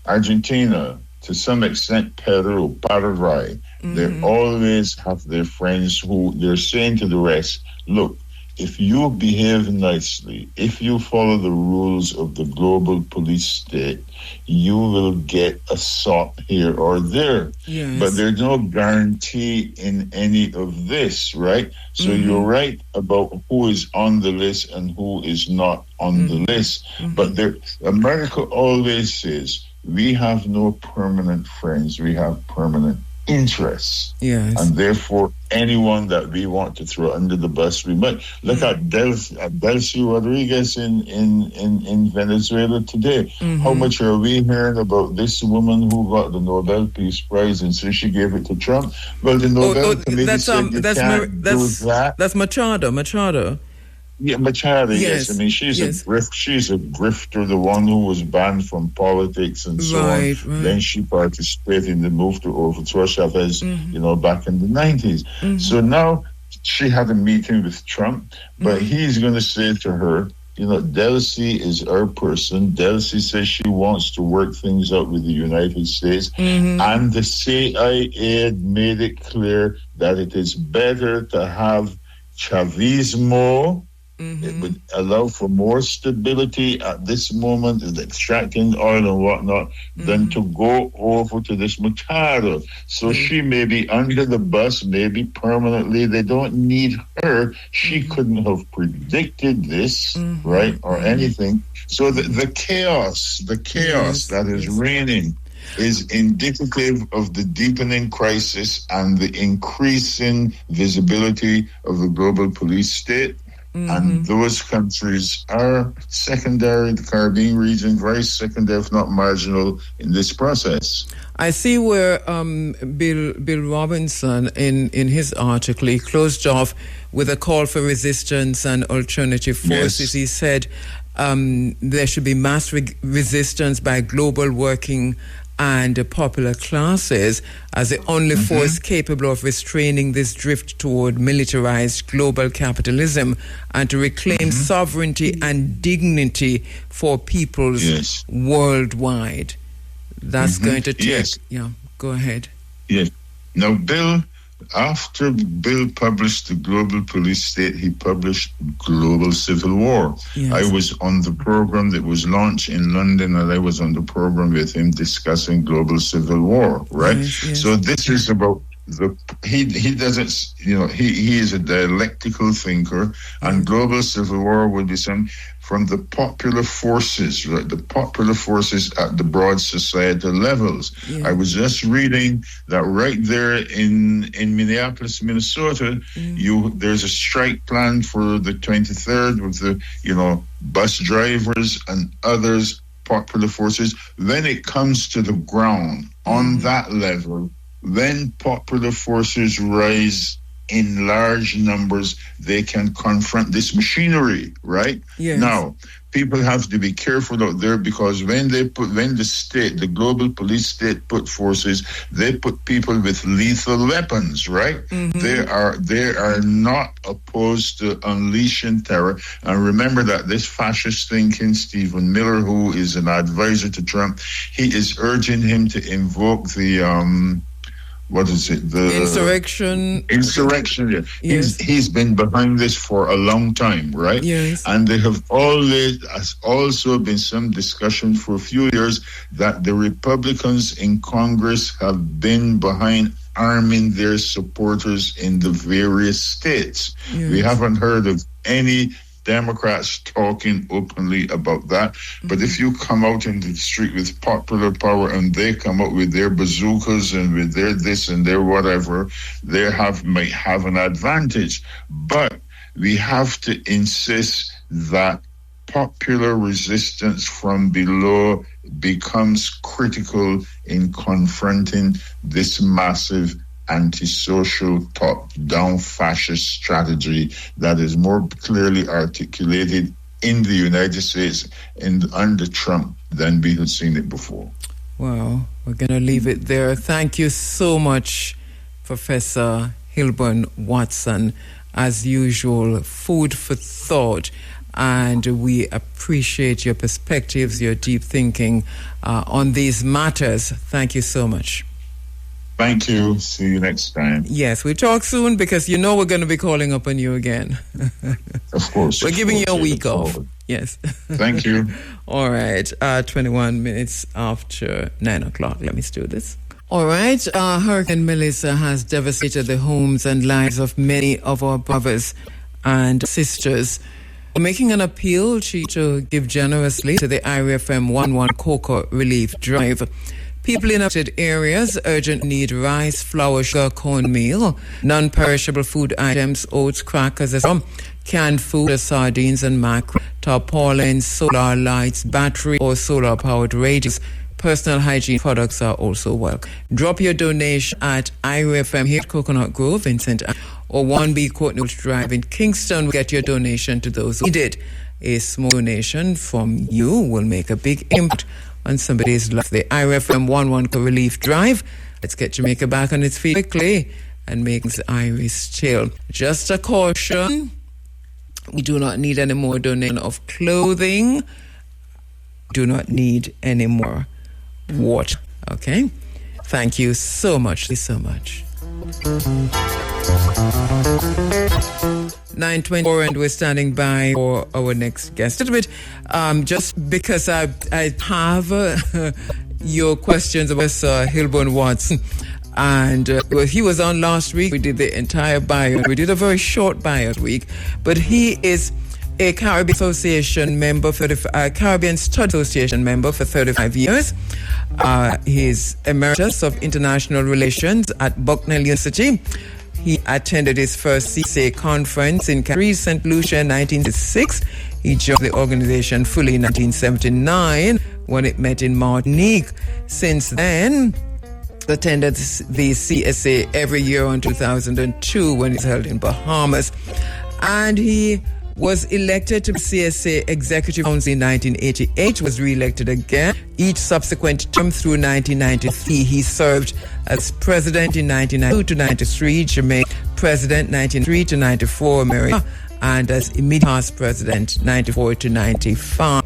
Argentina, to some extent Peru, Paraguay. They always have their friends who they're saying to the rest, look, if you behave nicely, if you follow the rules of the global police state, you will get a SOT here or there. Yes. But there's no guarantee in any of this, right? So you're right about who is on the list and who is not on the list. But America always says, we have no permanent friends, we have permanent interests. Yes. And therefore, anyone that we want to throw under the bus, we might. Look at Delcy Rodriguez in Venezuela today. How much are we hearing about this woman who got the Nobel Peace Prize and so she gave it to Trump? Well, the Nobel Committee said you can't do that. That's Machado. Yeah, Machado, yes. I mean, she's a grifter, the one who was banned from politics and so on. Right. Then she participated in the move to overthrow Chavez, back in the 90s. So now she had a meeting with Trump, but he's going to say to her, Delcy is our person. Delcy says she wants to work things out with the United States. And the CIA had made it clear that it is better to have Chavismo. It would allow for more stability at this moment in extracting oil and whatnot than to go over to this Machado. So she may be under the bus, maybe permanently. They don't need her. She couldn't have predicted this, right, or anything. So the chaos that is reigning is indicative of the deepening crisis and the increasing visibility of the global police state. And those countries are secondary, the Caribbean region, very secondary, if not marginal, in this process. I see where Bill Robinson, in his article, he closed off with a call for resistance and alternative forces. Yes. He said there should be mass resistance by global working and popular classes as the only force capable of restraining this drift toward militarized global capitalism and to reclaim sovereignty and dignity for peoples worldwide. That's going to take... Yes. Yeah, go ahead. Yes. Now, after Bill published The Global Police State, he published Global Civil War. Yes. I was on the program that was launched in London, and I was on the program with him discussing Global Civil War, right? Yes. So this is about he doesn't, he is a dialectical thinker, and Global Civil War would be from the popular forces, right? The popular forces at the broad societal levels. Yeah. I was just reading that right there in Minneapolis, Minnesota, there's a strike planned for the 23rd with the, bus drivers and others, popular forces. Then it comes to the ground on that level. When popular forces rise in large numbers, they can confront this machinery, right? Yes. Now, people have to be careful out there, because when the global police state put forces, they put people with lethal weapons, right? They are not opposed to unleashing terror. And remember that this fascist thinking Stephen Miller, who is an advisor to Trump, he is urging him to invoke the what is it? The insurrection. Yeah. Yes. He's been behind this for a long time, right? Yes. And there have also been some discussion for a few years that the Republicans in Congress have been behind arming their supporters in the various states. Yes. We haven't heard of any Democrats talking openly about that. But if you come out into the street with popular power and they come out with their bazookas and with their this and their whatever, they might have an advantage. But we have to insist that popular resistance from below becomes critical in confronting this massive antisocial top-down fascist strategy that is more clearly articulated in the United States and under Trump than we had seen it before. Well, we're going to leave it there. Thank you so much, Professor Hilburn Watson. As usual, food for thought. And we appreciate your perspectives, your deep thinking on these matters. Thank you so much. Thank you. See you next time. Yes, we'll talk soon, because we're going to be calling up on you again. Of course. We're giving you a week off. Yes. Thank you. All right. 21 minutes after 9 o'clock. Let me do this. All right. Hurricane Melissa has devastated the homes and lives of many of our brothers and sisters. We're making an appeal to give generously to the IRFM 11 Cocoa Relief Drive. People in affected areas urgently need rice, flour, sugar, cornmeal, non-perishable food items, oats, crackers, canned food, sardines and mackerel, tarpaulins, solar lights, battery or solar-powered radios. Personal hygiene products are also welcome. Drop your donation at IRFM here at Coconut Grove in St. Anne or 1B Courtney Drive in Kingston. Get your donation to those who need it. A small donation from you will make a big impact on somebody's life. The IRFM 11 Relief Drive. Let's get Jamaica back on its feet quickly and make the Irish chill. Just a caution. We do not need any more donation of clothing. Do not need any more water. Okay? Thank you so much. 9:24, and we're standing by for our next guest. A little bit, just because I have your questions about Hilburn Watson. And he was on last week. We did the entire bio. We did a very short bio week. But he is a Caribbean Association member for the Caribbean Study Association member for 35 years. He's Emeritus of International Relations at Bucknell University. He attended his first CSA conference in St. Lucia in 1966. He joined the organization fully in 1979 when it met in Martinique. Since then, attended the CSA every year in 2002 when it's held in Bahamas. And he was elected to CSA Executive Council in 1988, was re-elected again. Each subsequent term through 1993, he served as president in 1992 to 93, Jamaica president 1993 to 94, America, and as immediate past president 94 to 95.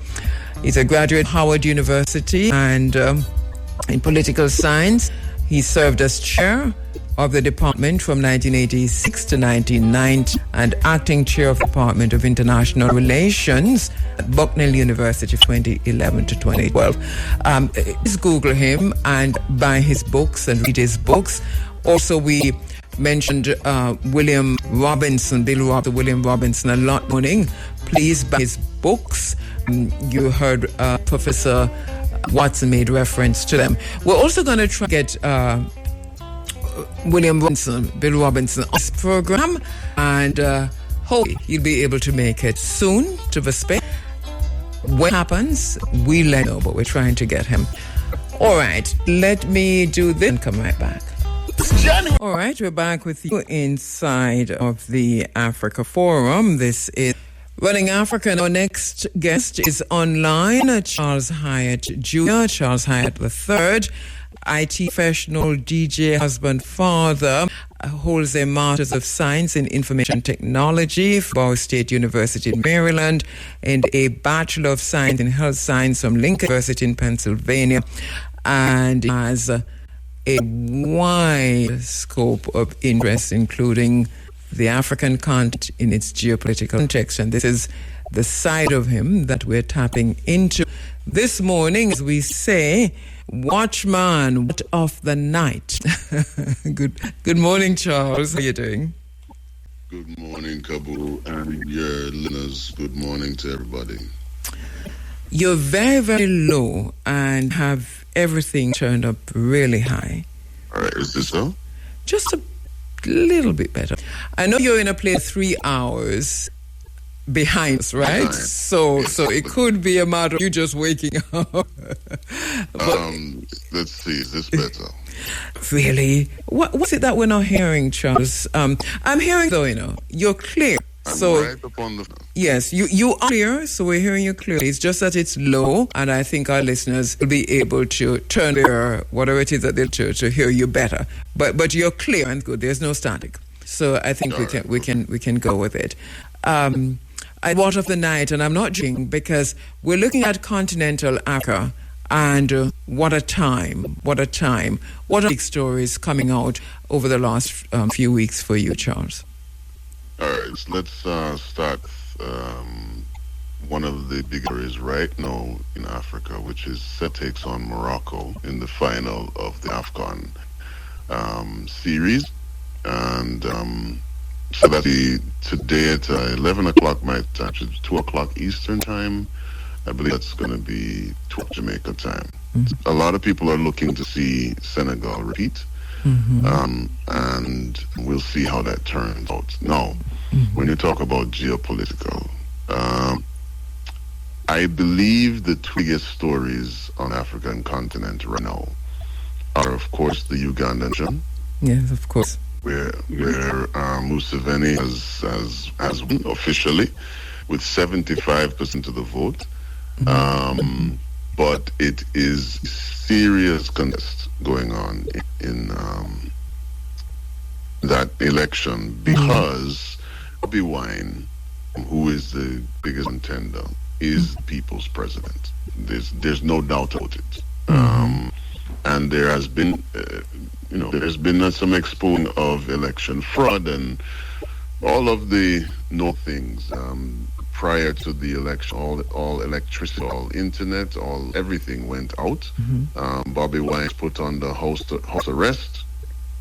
He's a graduate of Howard University and in political science. He served as chair of the department from 1986 to 1990 and acting chair of the Department of International Relations at Bucknell University from 2011 to 2012. Please Google him and buy his books and read his books. Also, we mentioned William Robinson a lot morning. Please buy his books. You heard Professor Watson made reference to them. We're also going to try to get Bill Robinson on this program, and hopefully he'll be able to make it soon to the space. When it happens, we'll let you know, but we're trying to get him. All right, let me do this and come right back. All right, we're back with you inside of the Africa Forum. This is Running Africa, and our next guest is online, Charles Hyatt Jr., Charles Hyatt III, IT professional, DJ, husband, father, holds a Master's of Science in Information Technology from Bauer State University in Maryland and a Bachelor of Science in Health Science from Lincoln University in Pennsylvania, and has a wide scope of interest, including the African continent in its geopolitical context. And this is the side of him that we're tapping into this morning, as we say, Watchman, what of the night? Good morning, Charles. How are you doing? Good morning, Kabu, and your listeners. Good morning to everybody. You're very, very low and have everything turned up really high. All right, is this so? Just a little bit better. I know you're in a place 3 hours behind us, right? So it could be a matter of you just waking up. Let's see, is this better? Really? What's it that we're not hearing, Charles? I'm hearing, though, you're clear. I'm right up on the... Yes, you are clear, so we're hearing you clearly. It's just that it's low, and I think our listeners will be able to turn their, whatever it is that they'll to hear you better. But you're clear and good. There's no static. So I think we can go with it. What of the night, and I'm not joking, because we're looking at continental Africa, and what a time. What are big stories coming out over the last few weeks for you, Charles? All right, so let's start one of the big stories right now in Africa, which is takes on Morocco in the final of the AFCON series. And so that's today at 11 o'clock my time, which is 2 o'clock Eastern time. I believe that's going to be 12 Jamaica time. Mm-hmm. A lot of people are looking to see Senegal repeat. Mm-hmm. And we'll see how that turns out. Now, when you talk about geopolitical, I believe the two biggest stories on the African continent right now are, of course, the Ugandan. Yes, of course. Where Museveni has won officially with 75% of the vote. Mm-hmm. But it is serious contest going on in that election because Bobi Wine who is the biggest contender, is people's president. There's no doubt about it. And there has been, there's been some exposing of election fraud and all of the things prior to the election. All electricity, all internet, everything went out. Bobby Wine put on the house arrest.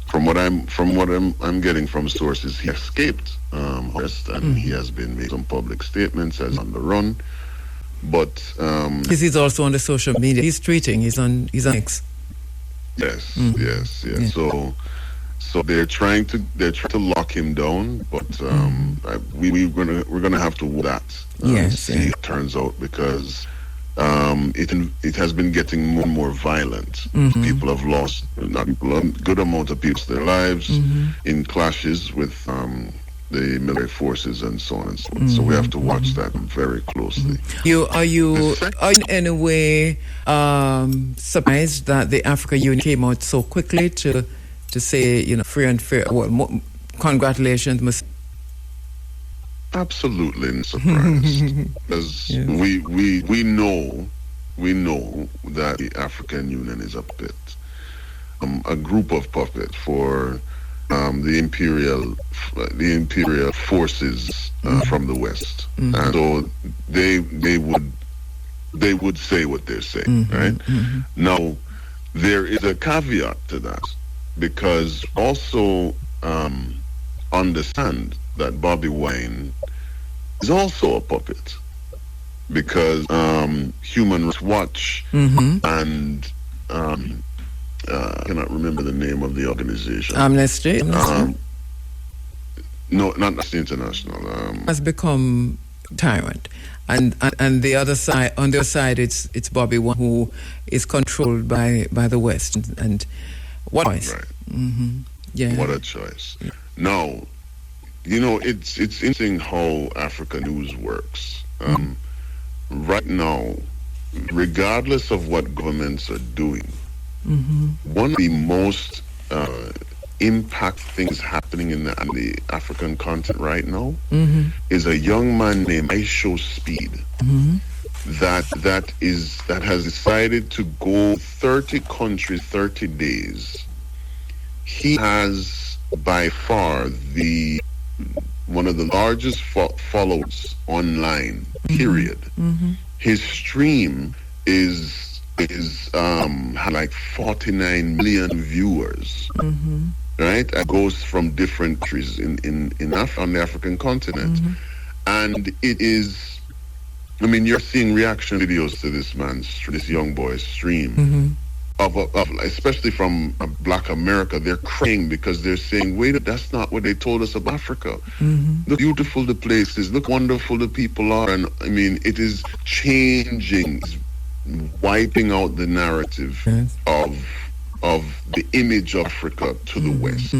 From what I'm getting from sources, he escaped arrest, and he has been making some public statements as on the run. But he's also on the social media. He's tweeting. He's on X. Yes. So they're trying to lock him down, but we're gonna have to watch that. See how it turns out, because it has been getting more and more violent. People have lost a good amount of people their lives in clashes with the military forces and so on and so on. So we have to watch that very closely. Are you in any way surprised that the African Union came out so quickly to say, free and fair? Well, congratulations. Absolutely surprised, because we know that the African Union is a puppet, a group of puppets for the imperial forces from the West, and so they would say what they're saying, right? Now, there is a caveat to that, because also understand that Bobby Wine is also a puppet, because Human Rights Watch and I cannot remember the name of the organization. Amnesty. No, not Amnesty International. Has become tyrant, and the other side. On the other side, it's Bobby Wine, who is controlled by the West. And what choice? Right. What a choice. Now, it's interesting how Africa News works. Right now, regardless of what governments are doing, one of the most impact things happening in the African continent right now is a young man named IShowSpeed that has decided to go 30 countries, 30 days. He has by far one of the largest followers online, period. His stream is like 49 million viewers, right? It goes from different countries on the African continent, and it is. I mean, you're seeing reaction videos to this young boy's stream. Of especially from Black America. They're crying because they're saying, wait, that's not what they told us about Africa. Look beautiful the places, look wonderful the people are. And I mean, it is changing, wiping out the narrative of the image of Africa to the West.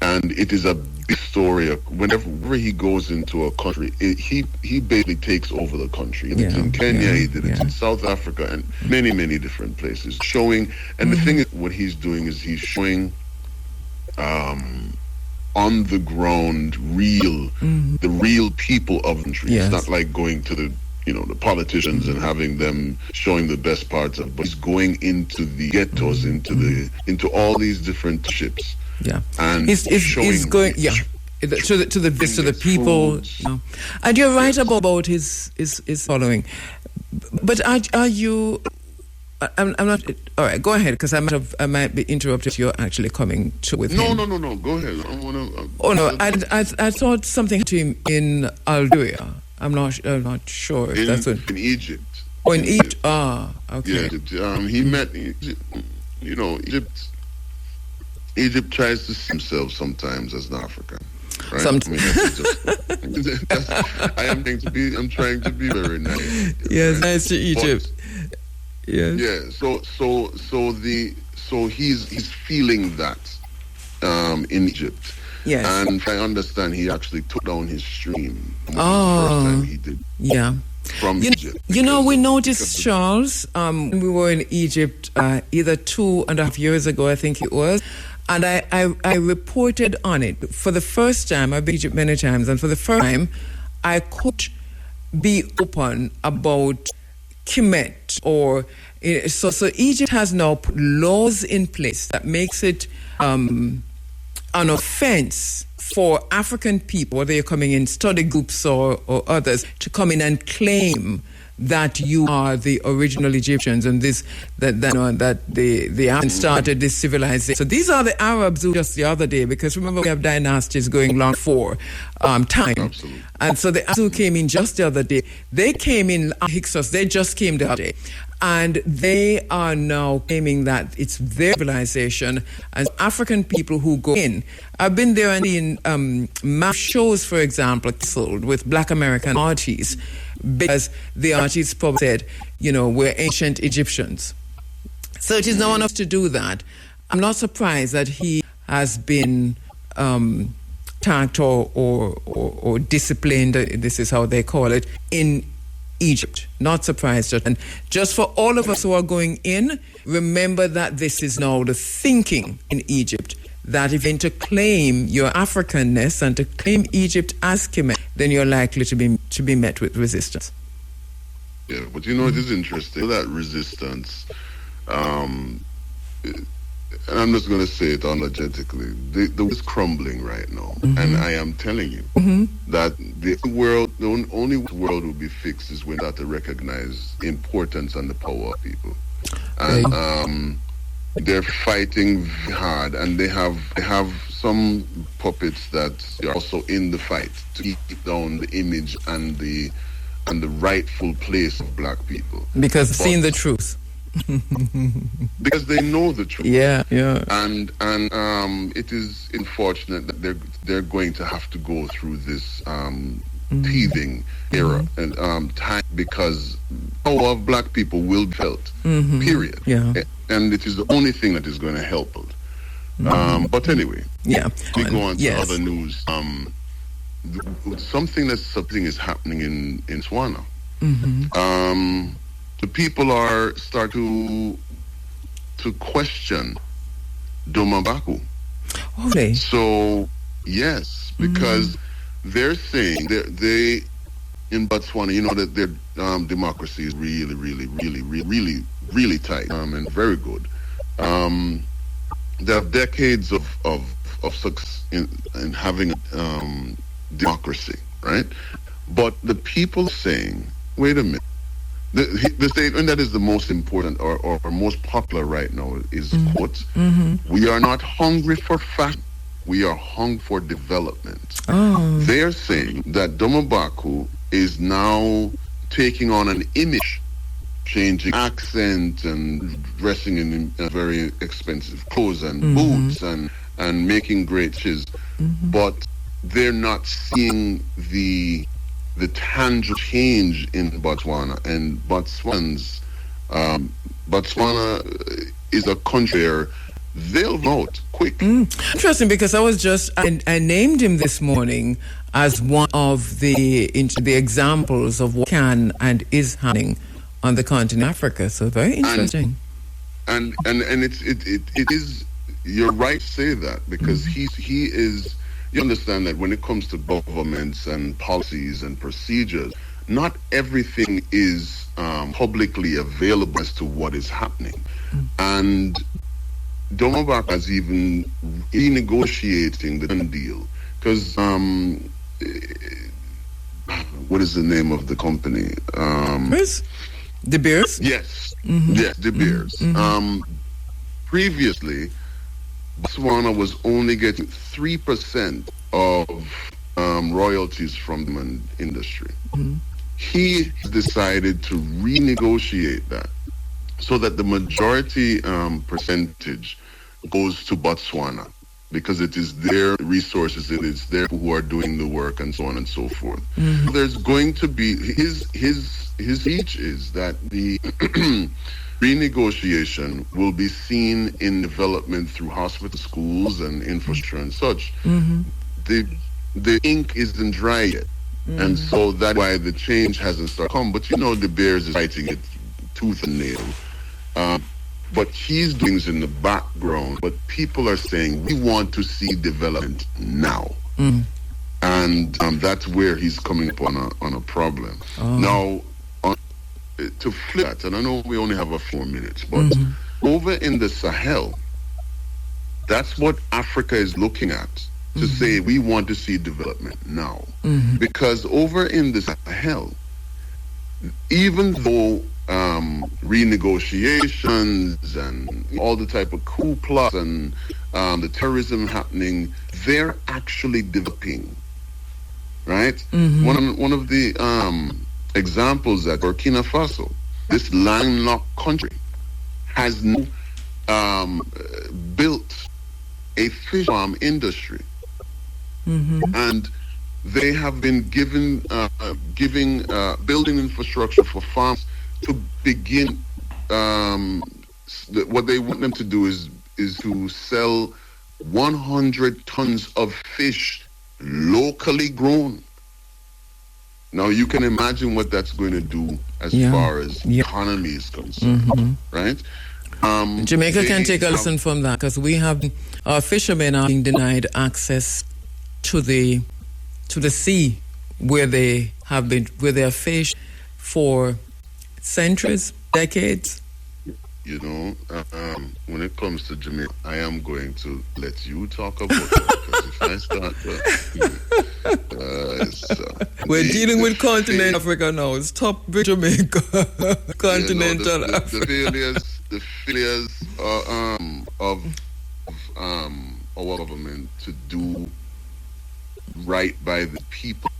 And it is a big story. Whenever he goes into a country, he basically takes over the country. He did it in Kenya, he did it in South Africa, and many, many different places. Showing, and the thing is, what he's doing is he's showing on the ground the real people of the country. It's not like going to the politicians and having them showing the best parts of, but he's going into the ghettos, into all these different ships. And he's going to the people. And you're right about his following. But are you? I'm not. All right, go ahead, because I might be interrupted. You're actually coming to with him. No. Go ahead. I thought something to him in Algeria. I'm not sure if that's what. In Egypt. Oh, in Egypt. Okay. Yeah, Egypt. He met Egypt. Egypt tries to see himself sometimes as an African. Right? Sometimes. I'm trying to be very nice. Yes, nice to Egypt. Yes. Yeah. So he's feeling that in Egypt. Yes. And I understand he actually took down his stream. The first time he did. Yeah. From Egypt. We noticed, Charles, when we were in Egypt either 2.5 years ago, I think it was, And I reported on it for the first time. I've been to Egypt many times, and for the first time, I could be open about Kemet or so Egypt has now put laws in place that makes it an offense for African people, whether you're coming in study groups or others, to come in and claim that you are the original Egyptians and that they haven't started this civilization. So these are the Arabs who just the other day, because remember we have dynasties going long for time. Absolutely. And so the Arabs who came in just the other day, they came in Hyksos, they just came the other day. And they are now claiming that it's their civilization, and African people who go in. I've been there and seen map shows, for example, sold with Black American artists, because the artists probably said, we're ancient Egyptians. So it is now enough to do that. I'm not surprised that he has been tagged or disciplined, this is how they call it, in Egypt. Not surprised. And just for all of us who are going in, remember that this is now the thinking in Egypt, that if you're going to claim your Africanness and to claim Egypt as Kemet, then you're likely to be met with resistance. Yeah, but it is interesting that resistance, and I'm just going to say it unapologetically, the world is crumbling right now. Mm-hmm. And I am telling you that the only world will be fixed is when that to recognize the importance and the power of people. And they're fighting hard, and they have some puppets that are also in the fight to keep down the image and the rightful place of black people. Because seeing the truth. Because they know the truth. Yeah. And it is unfortunate that they're going to have to go through this teething era and time, because power of black people will be felt. Period. Yeah. And it is the only thing that is going to help us. But anyway, we go on to other news. Something is happening in Botswana. The people are start to question Domabaku. Okay. So yes, because they're saying they in Botswana, that their democracy is really, really, really, really, really tight and very good. They have decades of success in having democracy, right? But the people are saying, wait a minute. The statement that is the most important or most popular right now is, quote, we are not hungry for fashion, we are hungry for development. They're saying that Domabaku is now taking on an image, changing accent and dressing in very expensive clothes and boots and making great shoes. But they're not seeing the tangible change in Botswana, and Botswana is a country where they'll vote quick. Interesting, because I named him this morning as one of the examples of what can and is happening on the continent of Africa. So very interesting. And it is, you're right to say that, because he is. You understand that when it comes to governments and policies and procedures, not everything is publicly available as to what is happening. And Domabaku is even renegotiating the deal, because what is the name of the company? De Beers? Yes. Yes, De Beers. Previously, Botswana was only getting 3% of royalties from the industry. He decided to renegotiate that so that the majority percentage goes to Botswana, because it is their resources, it is their people who are doing the work, and so on and so forth. There's going to be his speech is that the renegotiation will be seen in development through hospital, schools, and infrastructure and such. The ink isn't dry yet, and so that's why the change hasn't started come. But De Beers is fighting it tooth and nail. but he's doing things in the background. But people are saying we want to see development now, and that's where he's coming up on a problem. Now, to flip that, and I know we only have a few minutes, but over in the Sahel, that's what Africa is looking at to say we want to see development now, because over in the Sahel, even though renegotiations and all the type of coup plots and the terrorism happening, they're actually developing, right? One of the examples that Burkina Faso, this landlocked country, has now built a fish farm industry, and they have been giving building infrastructure for farms to begin. What they want them to do is to sell 100 tons of fish locally grown. Now you can imagine what that's going to do as far as economy is concerned, right? Jamaica can take a lesson from that, because we have our fishermen are being denied access to the sea where they have fished for centuries, decades. You know, when it comes to Jamaica, I am going to let you talk about that, because if I start, we're dealing with continental Africa now. It's top Jamaica, continental Africa. The failures of our government to do right by the people.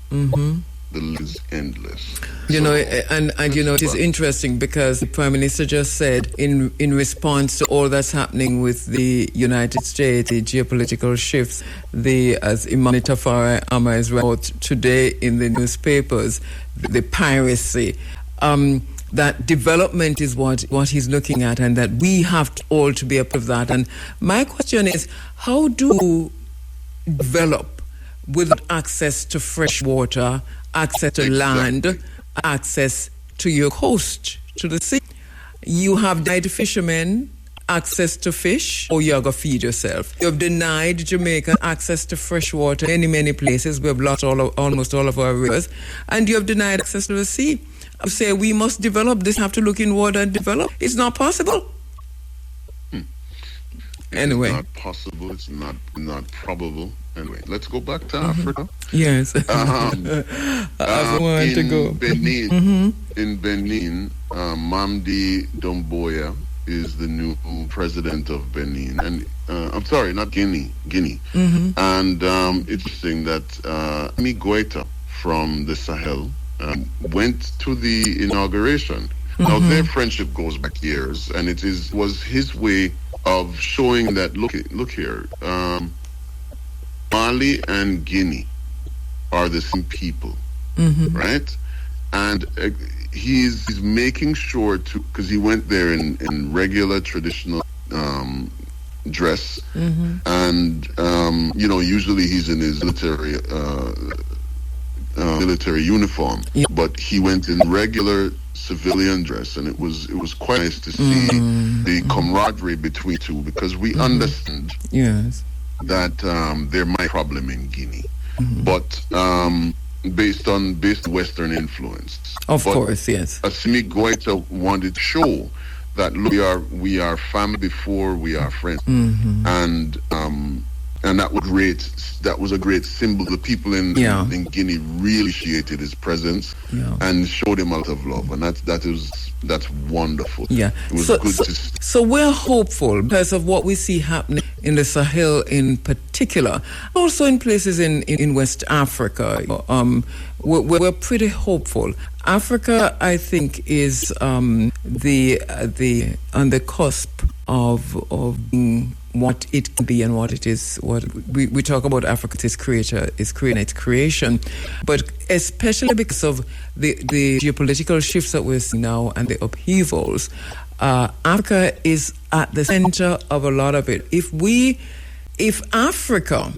The list is endless. You know, and you know, it is interesting because the Prime Minister just said in response to all that's happening with the United States, the geopolitical shifts, as Imam Tafari Amma is wrote today in the newspapers, the piracy, that development is what he's looking at, and that we have all to be a part of that. And my question is, how do you develop without access to fresh water, access to land, access to your coast, to the sea? You have denied fishermen access to fish, or you're going to feed yourself. You have denied Jamaica access to fresh water in many places. We have lost almost all of our rivers. And you have denied access to the sea. You say we must develop this, have to look inward and develop. It's not possible. Anyway. It's not possible. It's not probable. Anyway, let's go back to Africa. Yes. I want to go. Benin, in Benin, Mamdi Doumbouya is the new president of Benin. And I'm sorry, not Guinea. And it's interesting that Ami Goita from the Sahel went to the inauguration. Now, their friendship goes back years, and was his way of showing that, look here, Mali and Guinea are the same people, right? And he's making sure to, because he went there in regular traditional dress, and you know, usually he's in his military uniform, but he went in regular civilian dress, and it was quite nice to see the camaraderie between two, because we understand that there might be a problem in Guinea, but based on Western influence. Of course, yes. Assimi Goita wanted to show that we are family before we are friends, and that was a great symbol. The people in Guinea really appreciated his presence and showed him a lot of love, and that's wonderful. Yeah, it was good to see. So we're hopeful because of what we see happening in the Sahel in particular, also in places in West Africa. We're pretty hopeful. Africa, I think, is on the cusp of being what it can be and what it is. What we talk about Africa, its creation, but especially because of the geopolitical shifts that we're seeing now and the upheavals, Africa is at the center of a lot of it. If Africa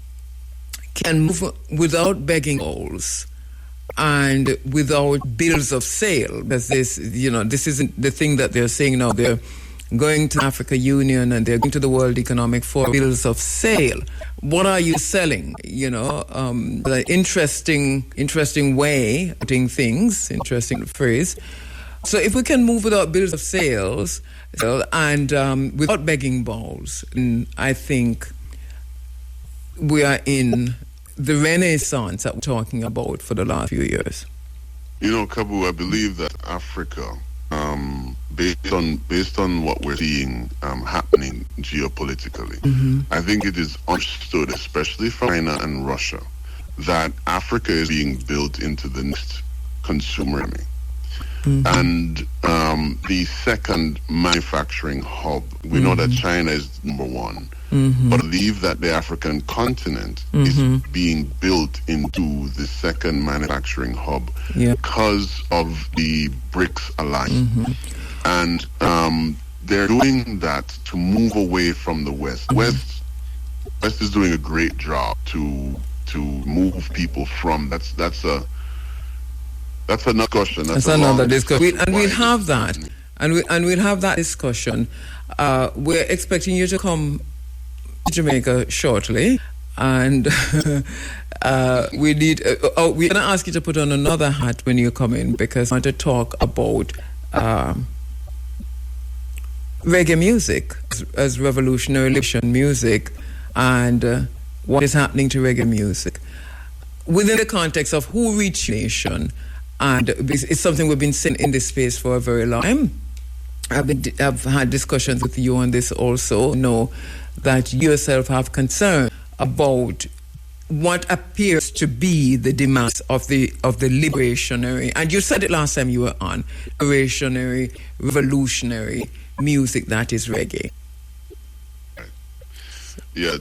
can move without begging bowls and without bills of sale, because this isn't the thing that they're saying now. going to Africa Union and they're going to the World Economic Forum, bills of sale. What are you selling? The interesting way of doing things, interesting phrase. So if we can move without bills of sales and without begging bowls, I think we are in the renaissance that we're talking about for the last few years. Kabu, I believe that Africa, based on what we're seeing happening geopolitically, I think it is understood, especially from China and Russia, that Africa is being built into the next consumer economy. And the second manufacturing hub, we know that China is number one, but I believe that the African continent is being built into the second manufacturing hub because of the BRICS alliance. And they're doing that to move away from the West. West is doing a great job to move people from. That's another discussion. That's another discussion. And we'll have that. And we'll have that discussion. We're expecting you to come to Jamaica shortly. And we're going to ask you to put on another hat when you come in, because I want to talk about reggae music as revolutionary music and what is happening to reggae music within the context of who reached nation. And it's something we've been saying in this space for a very long time. I've had discussions with you on this also. Know that you yourself have concern about what appears to be the demands of the liberationary, and you said it last time you were on, liberationary, revolutionary music that is reggae. Yeah,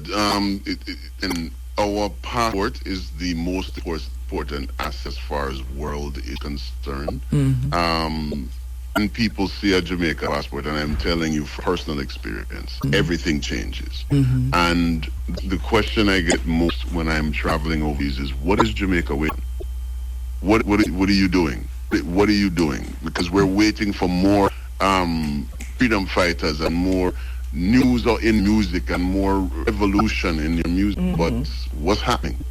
and our passport is the most important asset as far as world is concerned. And people see a Jamaica passport, and I'm telling you from personal experience, everything changes. And the question I get most when I'm traveling overseas is, what is Jamaica waiting? What are you doing? What are you doing? Because we're waiting for more freedom fighters and more news in music and more revolution in your music. But what's happening?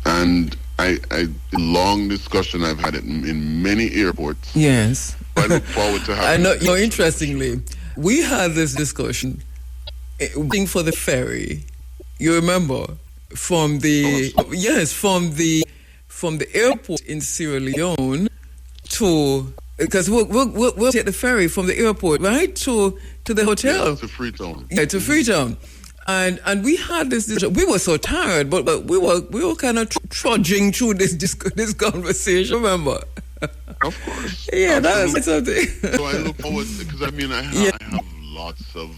And a long discussion I've had it in many airports. Yes. I look forward to having. I know. Interestingly, we had this discussion waiting for the ferry. You remember from the airport in Sierra Leone to, because we'll take the ferry from the airport right to the hotel. Yeah, to Freetown. Yeah, to Freetown. And we had this. We were so tired, but we were kind of trudging through this conversation. Remember? Of course. Yeah, that's something. So I look forward, because I have lots of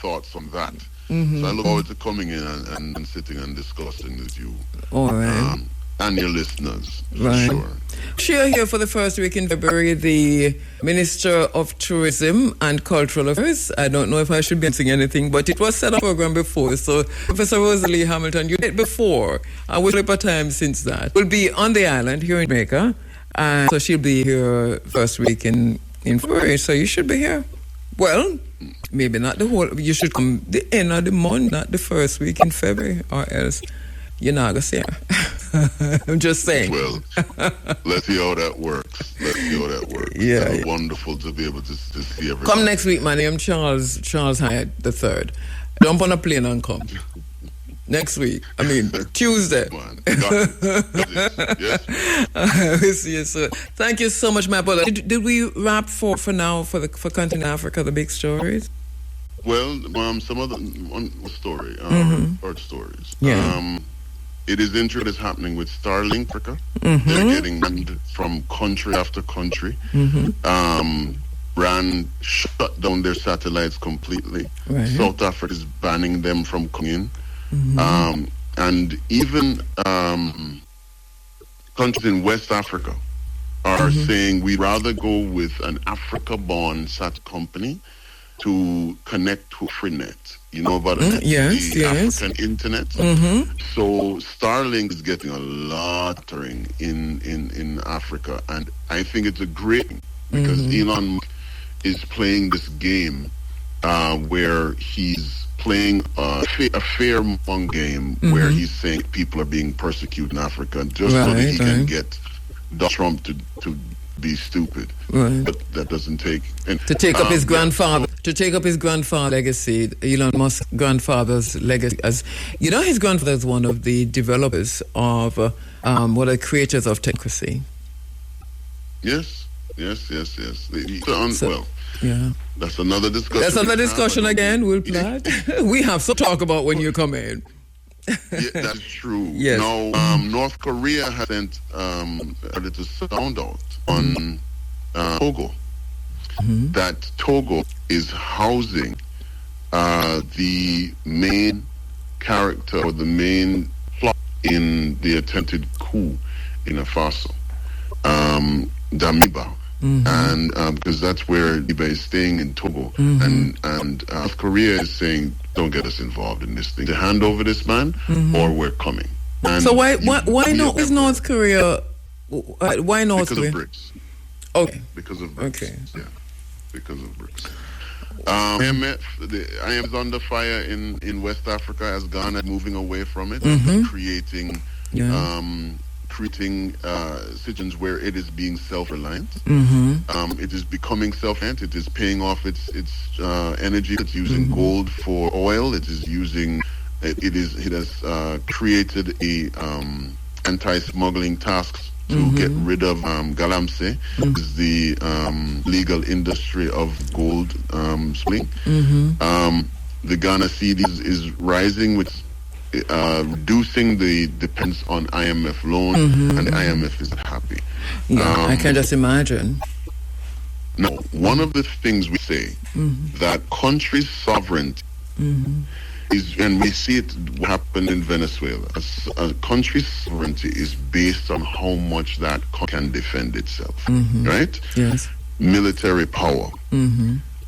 thoughts on that. So I look forward to coming in and sitting and discussing with you. All right. And your listeners, right. For sure. Sure, here for the first week in February, the Minister of Tourism and Cultural Affairs. I don't know if I should be saying anything, but it was set up program before. So Professor Rosalie Hamilton, you did it before, and we'll a time since that. We'll be on the island here in Jamaica, and so she'll be here first week in February. So you should be here. Well, maybe not the whole. You should come the end of the month, not the first week in February, or else you're not gonna see her. I'm just saying. Well, let's see how that works. Yeah, it's wonderful to be able to see everything. Come next week, my name Charles Hyatt III. Jump on a plane and come. Next week. I mean, Tuesday. Got it. Yes. We'll see you soon. Thank you so much, my brother. Did we wrap for now for continent Africa, the big stories? Well, some other story, short stories. Yeah. It is interesting what's happening with Starlink Africa. They're getting banned from country after country. Brand shut down their satellites completely. Right. South Africa is banning them from coming in. And even countries in West Africa are saying we'd rather go with an Africa-born sat company to connect to Freenet. You know about the African internet? So Starlink is getting a lot of ring in Africa, and I think it's a great thing, because Elon is playing this game where he's playing a fear-mongering game where he's saying people are being persecuted in Africa just so that he can get Donald Trump to be stupid. Right. But that doesn't take... to take up his grandfather, legacy, Elon Musk's grandfather's legacy. As you know, his grandfather is one of the developers of, creators of technocracy. Yes. Yeah. That's another discussion. That's another discussion again. We'll plan. We have some talk about when you come in. Yeah, that's true. Yes. Now, North Korea has sent a little sound out on Togo that Togo is housing the main character or the main plot in the attempted coup in Faso, Damiba. And because that's where Damiba is staying in Togo, and North Korea is saying, don't get us involved in this thing. To hand over this man, or we're coming. And so why not? Is North Korea? Why North Korea? Because of BRICS. Okay. Because of BRICS. Okay. Yeah. Because of BRICS. IMF is under fire in West Africa as Ghana is moving away from it, creating situations where it is being self-reliant. It is becoming self-reliant. It is paying off its energy. It's using gold for oil. It is using. It has created a anti-smuggling tasks to get rid of galamsey, is the legal industry of gold smuggling. The Ghana cedi is rising, with reducing the dependence on IMF loan, and the IMF is happy. Yeah, I can just imagine. Now, one of the things we say that countries' sovereignty is, and we see it happen in Venezuela, a country's sovereignty is based on how much that can defend itself, right? Yes. Military power.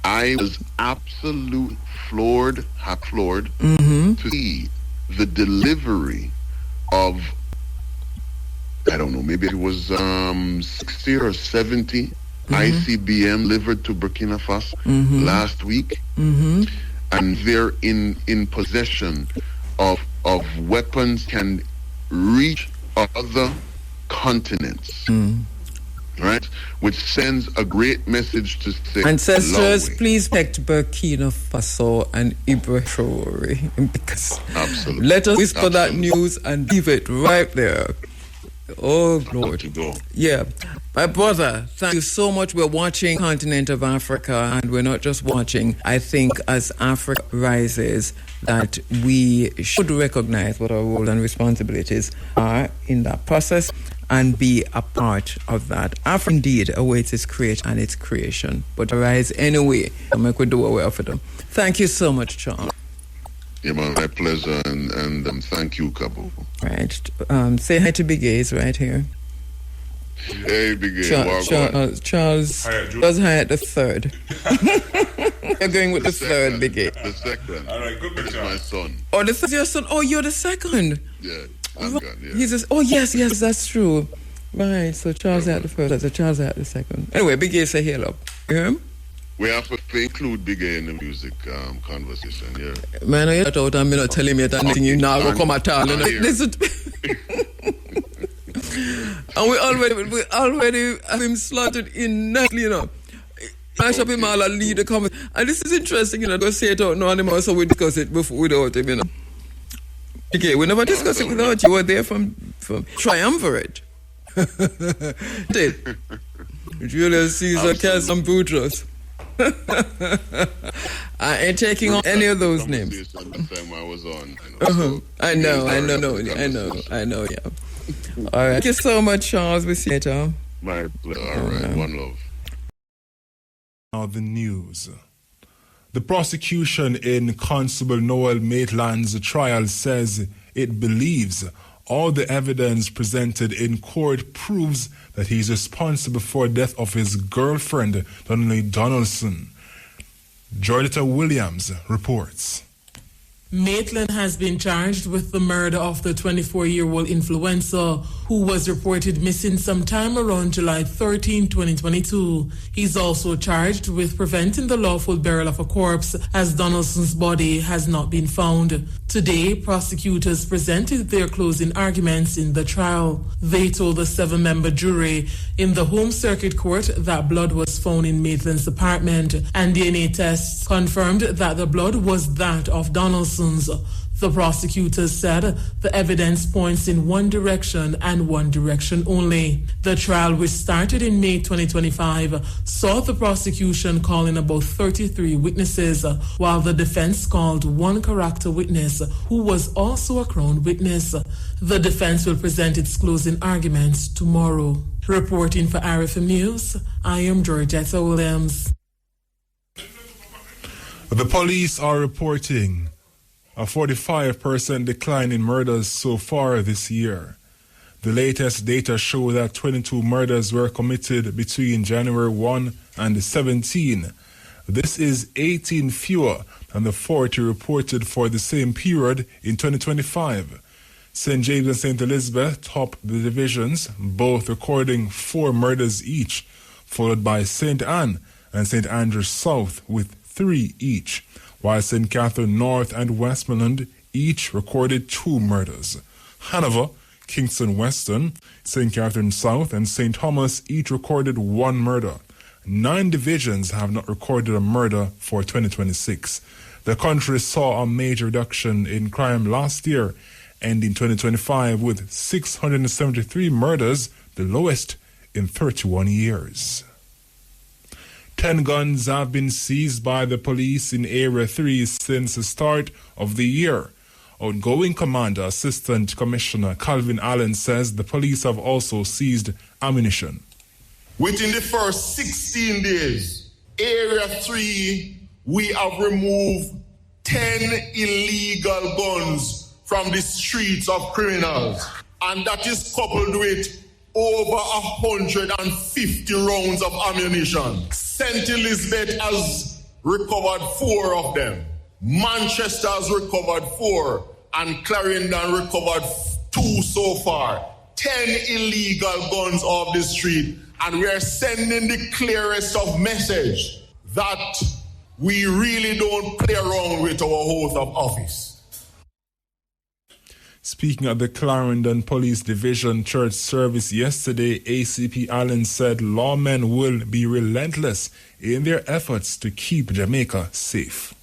I was absolutely floored to see the delivery of, I don't know, maybe it was 60 or 70 ICBM delivered to Burkina Faso last week. And they're in possession of weapons can reach other continents, right? Which sends a great message to say, ancestors, please protect Burkina Faso and Ibrahim, because absolutely, let us whisper that news and leave it right there. Oh, Lord. Yeah. My brother, thank you so much. We're watching continent of Africa, and we're not just watching. I think as Africa rises, that we should recognize what our role and responsibilities are in that process and be a part of that. Africa indeed awaits its creation and its creation, but arise anyway and make we do away for them. Thank you so much, Charles. Yeah, my pleasure, and thank you, Cabo. Right. Say hi to Big A's right here. Hey, Big A. Charles was hired the third. You're going with the third, Big A. The second. All right, good, It's my son. Oh, this is your son. Oh, you're the second. Yeah, I'm gone, yeah. He says, oh, yes, that's true. Right, so Charles had the first, so Charles had the second. Anyway, Big A, say hello. You hear him? We have to include Big A in the music conversation, yeah. Man, I thought I'm not telling me that anything you now go come at all. Listen to and we already have him slotted in nicely, you know. Mash up him all and lead the comment. And this is interesting, you know, to say it out now anymore, so we discuss it without him, you know. Okay, we never discuss it without you. You were there from triumvirate. Julius Caesar, Cass and Boutros. I ain't taking on any of those names. The time I was on, I know, yeah. All right. Thank you so much, Charles. We'll see you later. My pleasure. All right. One love. Now the news. The prosecution in Constable Noel Maitland's trial says it believes all the evidence presented in court proves that he is responsible for the death of his girlfriend, Donnelly Donaldson. Jordita Williams reports. Maitland has been charged with the murder of the 24-year-old influencer who was reported missing sometime around July 13, 2022. He's also charged with preventing the lawful burial of a corpse as Donaldson's body has not been found. Today, prosecutors presented their closing arguments in the trial. They told the 7-member jury in the Home Circuit Court that blood was found in Maitland's apartment and DNA tests confirmed that the blood was that of Donaldson. The prosecutors said the evidence points in one direction and one direction only. The trial, which started in May 2025, saw the prosecution calling about 33 witnesses, while the defense called one character witness who was also a Crown witness. The defense will present its closing arguments tomorrow. Reporting for RFM News, I am Georgetta Williams. The police are reporting a 45% decline in murders so far this year. The latest data show that 22 murders were committed between January 1 and 17. This is 18 fewer than the 40 reported for the same period in 2025. St. James and St. Elizabeth topped the divisions, both recording 4 murders each, followed by St. Anne and St. Andrews South with 3 each, while St. Catherine North and Westmoreland each recorded 2 murders. Hanover, Kingston Western, St. Catherine South, and St. Thomas each recorded 1 murder. 9 divisions have not recorded a murder for 2026. The country saw a major reduction in crime last year, ending 2025 with 673 murders, the lowest in 31 years. 10 guns have been seized by the police in Area 3 since the start of the year. Outgoing Commander Assistant Commissioner Calvin Allen says the police have also seized ammunition. Within the first 16 days, Area 3, we have removed 10 illegal guns from the streets of criminals. And that is coupled with over 150 rounds of ammunition. St. Elizabeth has recovered 4 of them. Manchester has recovered 4. And Clarendon recovered 2 so far. 10 illegal guns off the street. And we are sending the clearest of message that we really don't play around with our oath of office. Speaking at the Clarendon Police Division church service yesterday, ACP Allen said lawmen will be relentless in their efforts to keep Jamaica safe.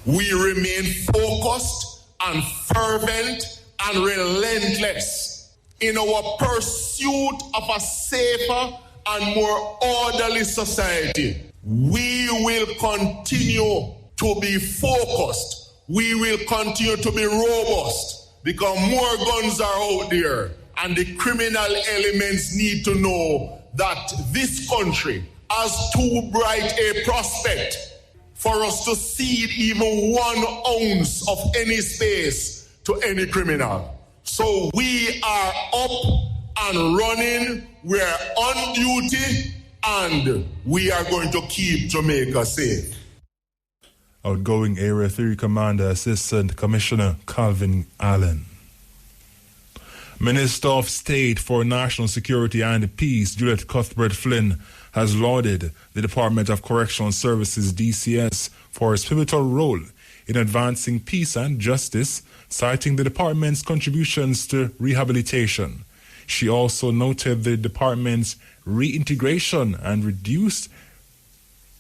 We remain focused and fervent and relentless in our pursuit of a safer and more orderly society. We will continue to be focused. We will continue to be robust. Because more guns are out there and the criminal elements need to know that this country has too bright a prospect for us to cede even 1 ounce of any space to any criminal. So we are up and running, we are on duty, and we are going to keep Jamaica safe. Outgoing Area 3 Commander Assistant Commissioner Calvin Allen. Minister of State for National Security and Peace, Juliet Cuthbert-Flynn, has lauded the Department of Correctional Services, DCS, for its pivotal role in advancing peace and justice, citing the department's contributions to rehabilitation. She also noted the department's reintegration and reduced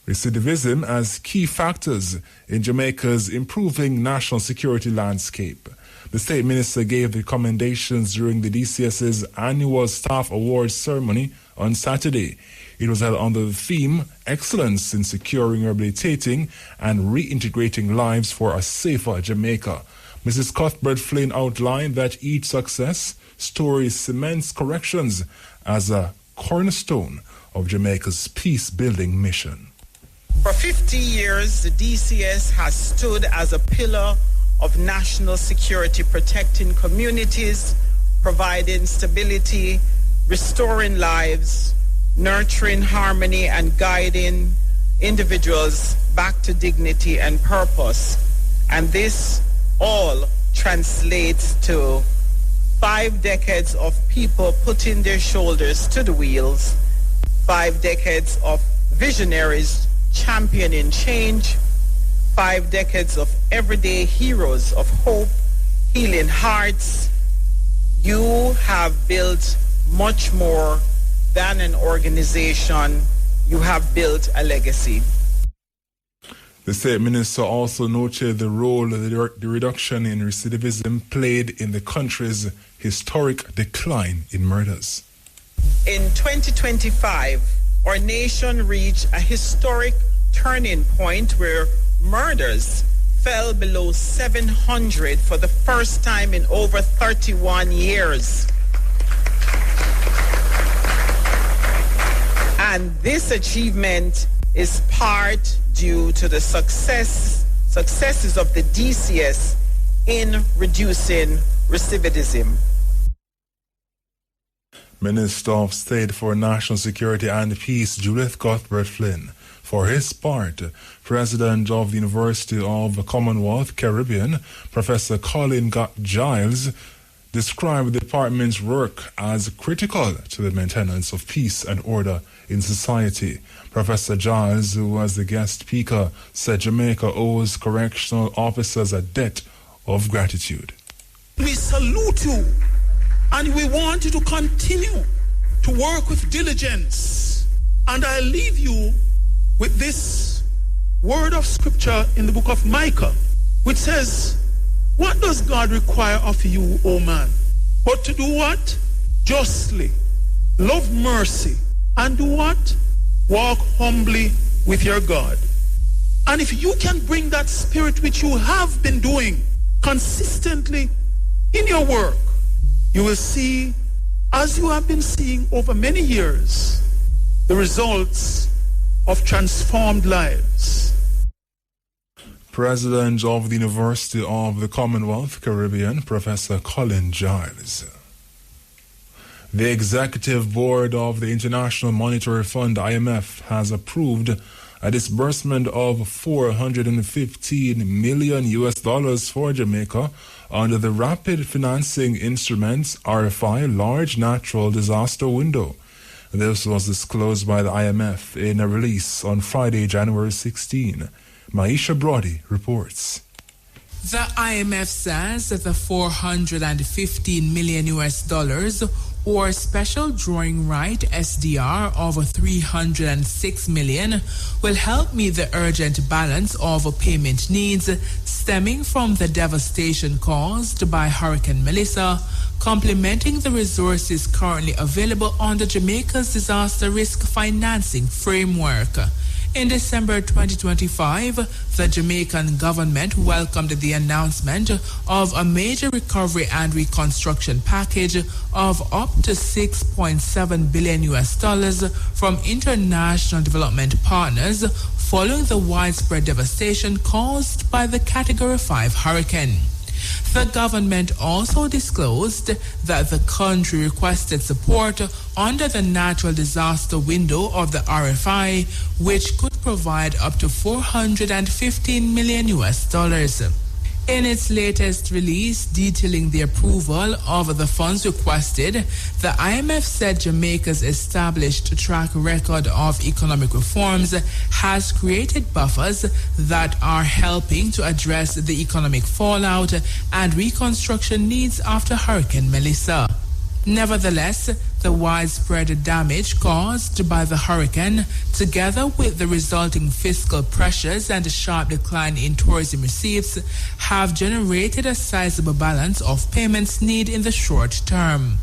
recidivism as key factors in Jamaica's improving national security landscape. The State Minister gave the commendations during the DCS's annual Staff Awards ceremony on Saturday. It was held under the theme, Excellence in Securing, Rehabilitating and Reintegrating Lives for a Safer Jamaica. Mrs. Cuthbert-Flynn outlined that each success story cements corrections as a cornerstone of Jamaica's peace-building mission. For 50 years, the DCS has stood as a pillar of national security, protecting communities, providing stability, restoring lives, nurturing harmony, and guiding individuals back to dignity and purpose. And this all translates to 5 decades of people putting their shoulders to the wheels, 5 decades of visionaries championing change, 5 decades of everyday heroes of hope, healing hearts. You have built much more than an organization. You have built a legacy. The state minister also noted the role the reduction in recidivism played in the country's historic decline in murders. In 2025, our nation reached a historic turning point where murders fell below 700 for the first time in over 31 years. And this achievement is part due to the successes of the DCS in reducing recidivism. Minister of State for National Security and Peace, Judith Cuthbert Flynn. For his part, President of the University of the Commonwealth Caribbean, Professor Colin Giles, described the department's work as critical to the maintenance of peace and order in society. Professor Giles, who was the guest speaker, said Jamaica owes correctional officers a debt of gratitude. We salute you, and we want you to continue to work with diligence. And I leave you with this word of scripture in the book of Micah, which says, what does God require of you, O man? But to do what? Justly, love mercy, and do what? Walk humbly with your God. And if you can bring that spirit which you have been doing consistently in your work, you will see, as you have been seeing over many years, the results of transformed lives. President of the University of the Commonwealth Caribbean, Professor Colin Giles. The Executive Board of the International Monetary Fund, IMF, has approved a disbursement of $415 million for Jamaica under the Rapid Financing Instruments RFI Large Natural Disaster Window. This was disclosed by the IMF in a release on Friday, January 16. Maisha Brody reports. The IMF says that the $415 million or special drawing right SDR of $306 million will help meet the urgent balance of payment needs stemming from the devastation caused by Hurricane Melissa, complementing the resources currently available under Jamaica's disaster risk financing framework. In December 2025, the Jamaican government welcomed the announcement of a major recovery and reconstruction package of up to $6.7 billion from international development partners following the widespread devastation caused by the Category 5 hurricane. The government also disclosed that the country requested support under the natural disaster window of the RFI, which could provide up to $415 million. In its latest release detailing the approval of the funds requested, the IMF said Jamaica's established track record of economic reforms has created buffers that are helping to address the economic fallout and reconstruction needs after Hurricane Melissa. Nevertheless, the widespread damage caused by the hurricane, together with the resulting fiscal pressures and a sharp decline in tourism receipts, have generated a sizable balance of payments need in the short term.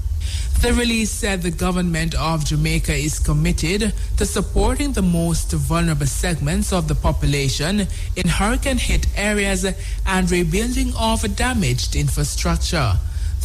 The release said the government of Jamaica is committed to supporting the most vulnerable segments of the population in hurricane-hit areas and rebuilding of damaged infrastructure.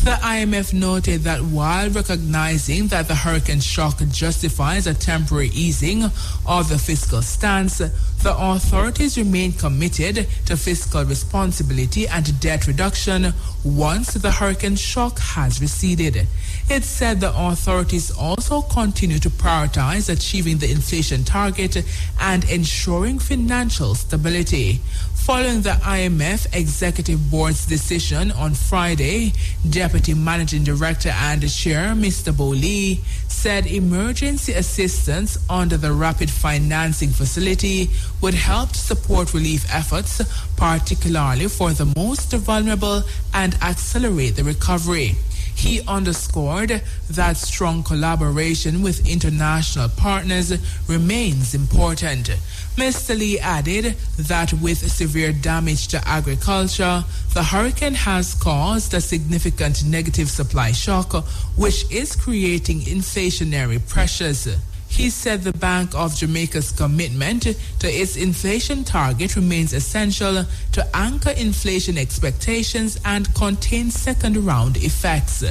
The IMF noted that while recognizing that the hurricane shock justifies a temporary easing of the fiscal stance, the authorities remain committed to fiscal responsibility and debt reduction once the hurricane shock has receded. It said the authorities also continue to prioritize achieving the inflation target and ensuring financial stability. Following the IMF Executive Board's decision on Friday, Deputy Managing Director and Chair Mr. Bowley said emergency assistance under the Rapid Financing Facility would help to support relief efforts, particularly for the most vulnerable, and accelerate the recovery. He underscored that strong collaboration with international partners remains important. Mr. Lee added that with severe damage to agriculture, the hurricane has caused a significant negative supply shock, which is creating inflationary pressures. He said the Bank of Jamaica's commitment to its inflation target remains essential to anchor inflation expectations and contain second-round effects.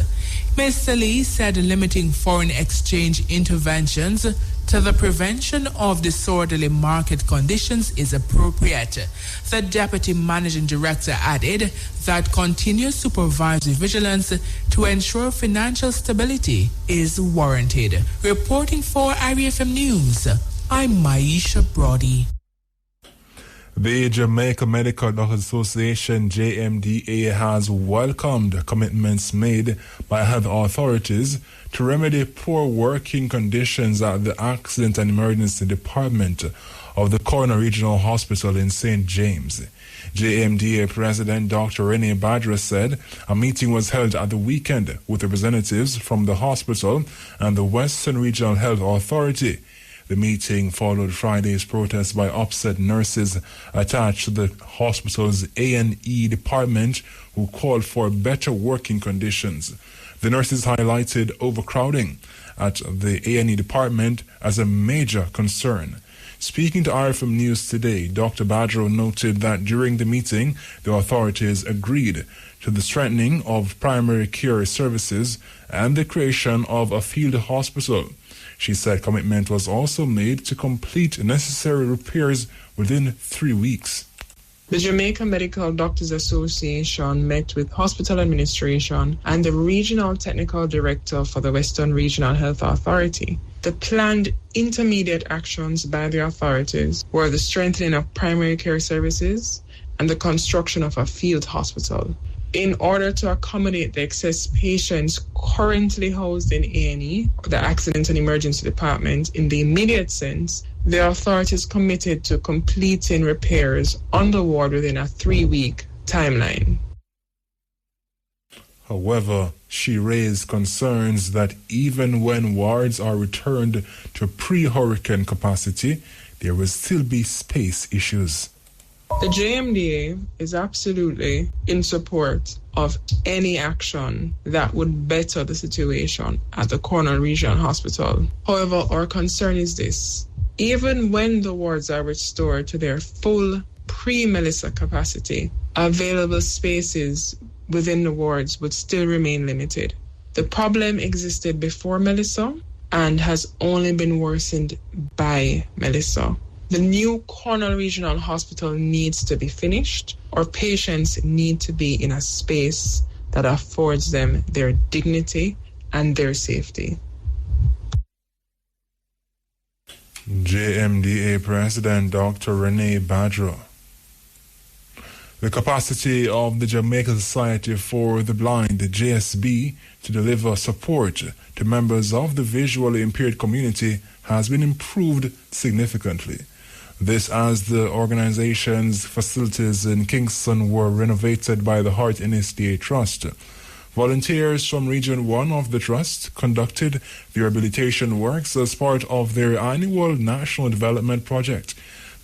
Mr. Lee said limiting foreign exchange interventions to the prevention of disorderly market conditions is appropriate. The Deputy Managing Director added that continuous supervisory vigilance to ensure financial stability is warranted. Reporting for IRFM News, I'm Maisha Brody. The Jamaica Medical Doctors Association, JMDA, has welcomed commitments made by health authorities to remedy poor working conditions at the Accident and Emergency Department of the Coroner Regional Hospital in St. James. JMDA President Dr. Renee Badra said a meeting was held at the weekend with representatives from the hospital and the Western Regional Health Authority. The meeting followed Friday's protest by upset nurses attached to the hospital's A&E department who called for better working conditions. The nurses highlighted overcrowding at the A&E department as a major concern. Speaking to IRFM News today, Dr. Badro noted that during the meeting, the authorities agreed to the strengthening of primary care services and the creation of a field hospital. She said commitment was also made to complete necessary repairs within 3 weeks. The Jamaica Medical Doctors Association met with hospital administration and the Regional Technical Director for the Western Regional Health Authority. The planned intermediate actions by the authorities were the strengthening of primary care services and the construction of a field hospital. In order to accommodate the excess patients currently housed in A&E, the Accident and Emergency Department, in the immediate sense, the authorities committed to completing repairs on the ward within a 3-week timeline. However, she raised concerns that even when wards are returned to pre-hurricane capacity, there will still be space issues. The JMDA is absolutely in support of any action that would better the situation at the Coroner Regional Hospital. However, our concern is this. Even when the wards are restored to their full pre-Melissa capacity, available spaces within the wards would still remain limited. The problem existed before Melissa and has only been worsened by Melissa. The new Cornwall Regional Hospital needs to be finished. Our patients need to be in a space that affords them their dignity and their safety. JMDA President Dr. Renee Badro. The capacity of the Jamaica Society for the Blind, the JSB, to deliver support to members of the visually impaired community has been improved significantly. This as the organization's facilities in Kingston were renovated by the Heart NSDA Trust. Volunteers from Region 1 of the Trust conducted the rehabilitation works as part of their annual National Development Project.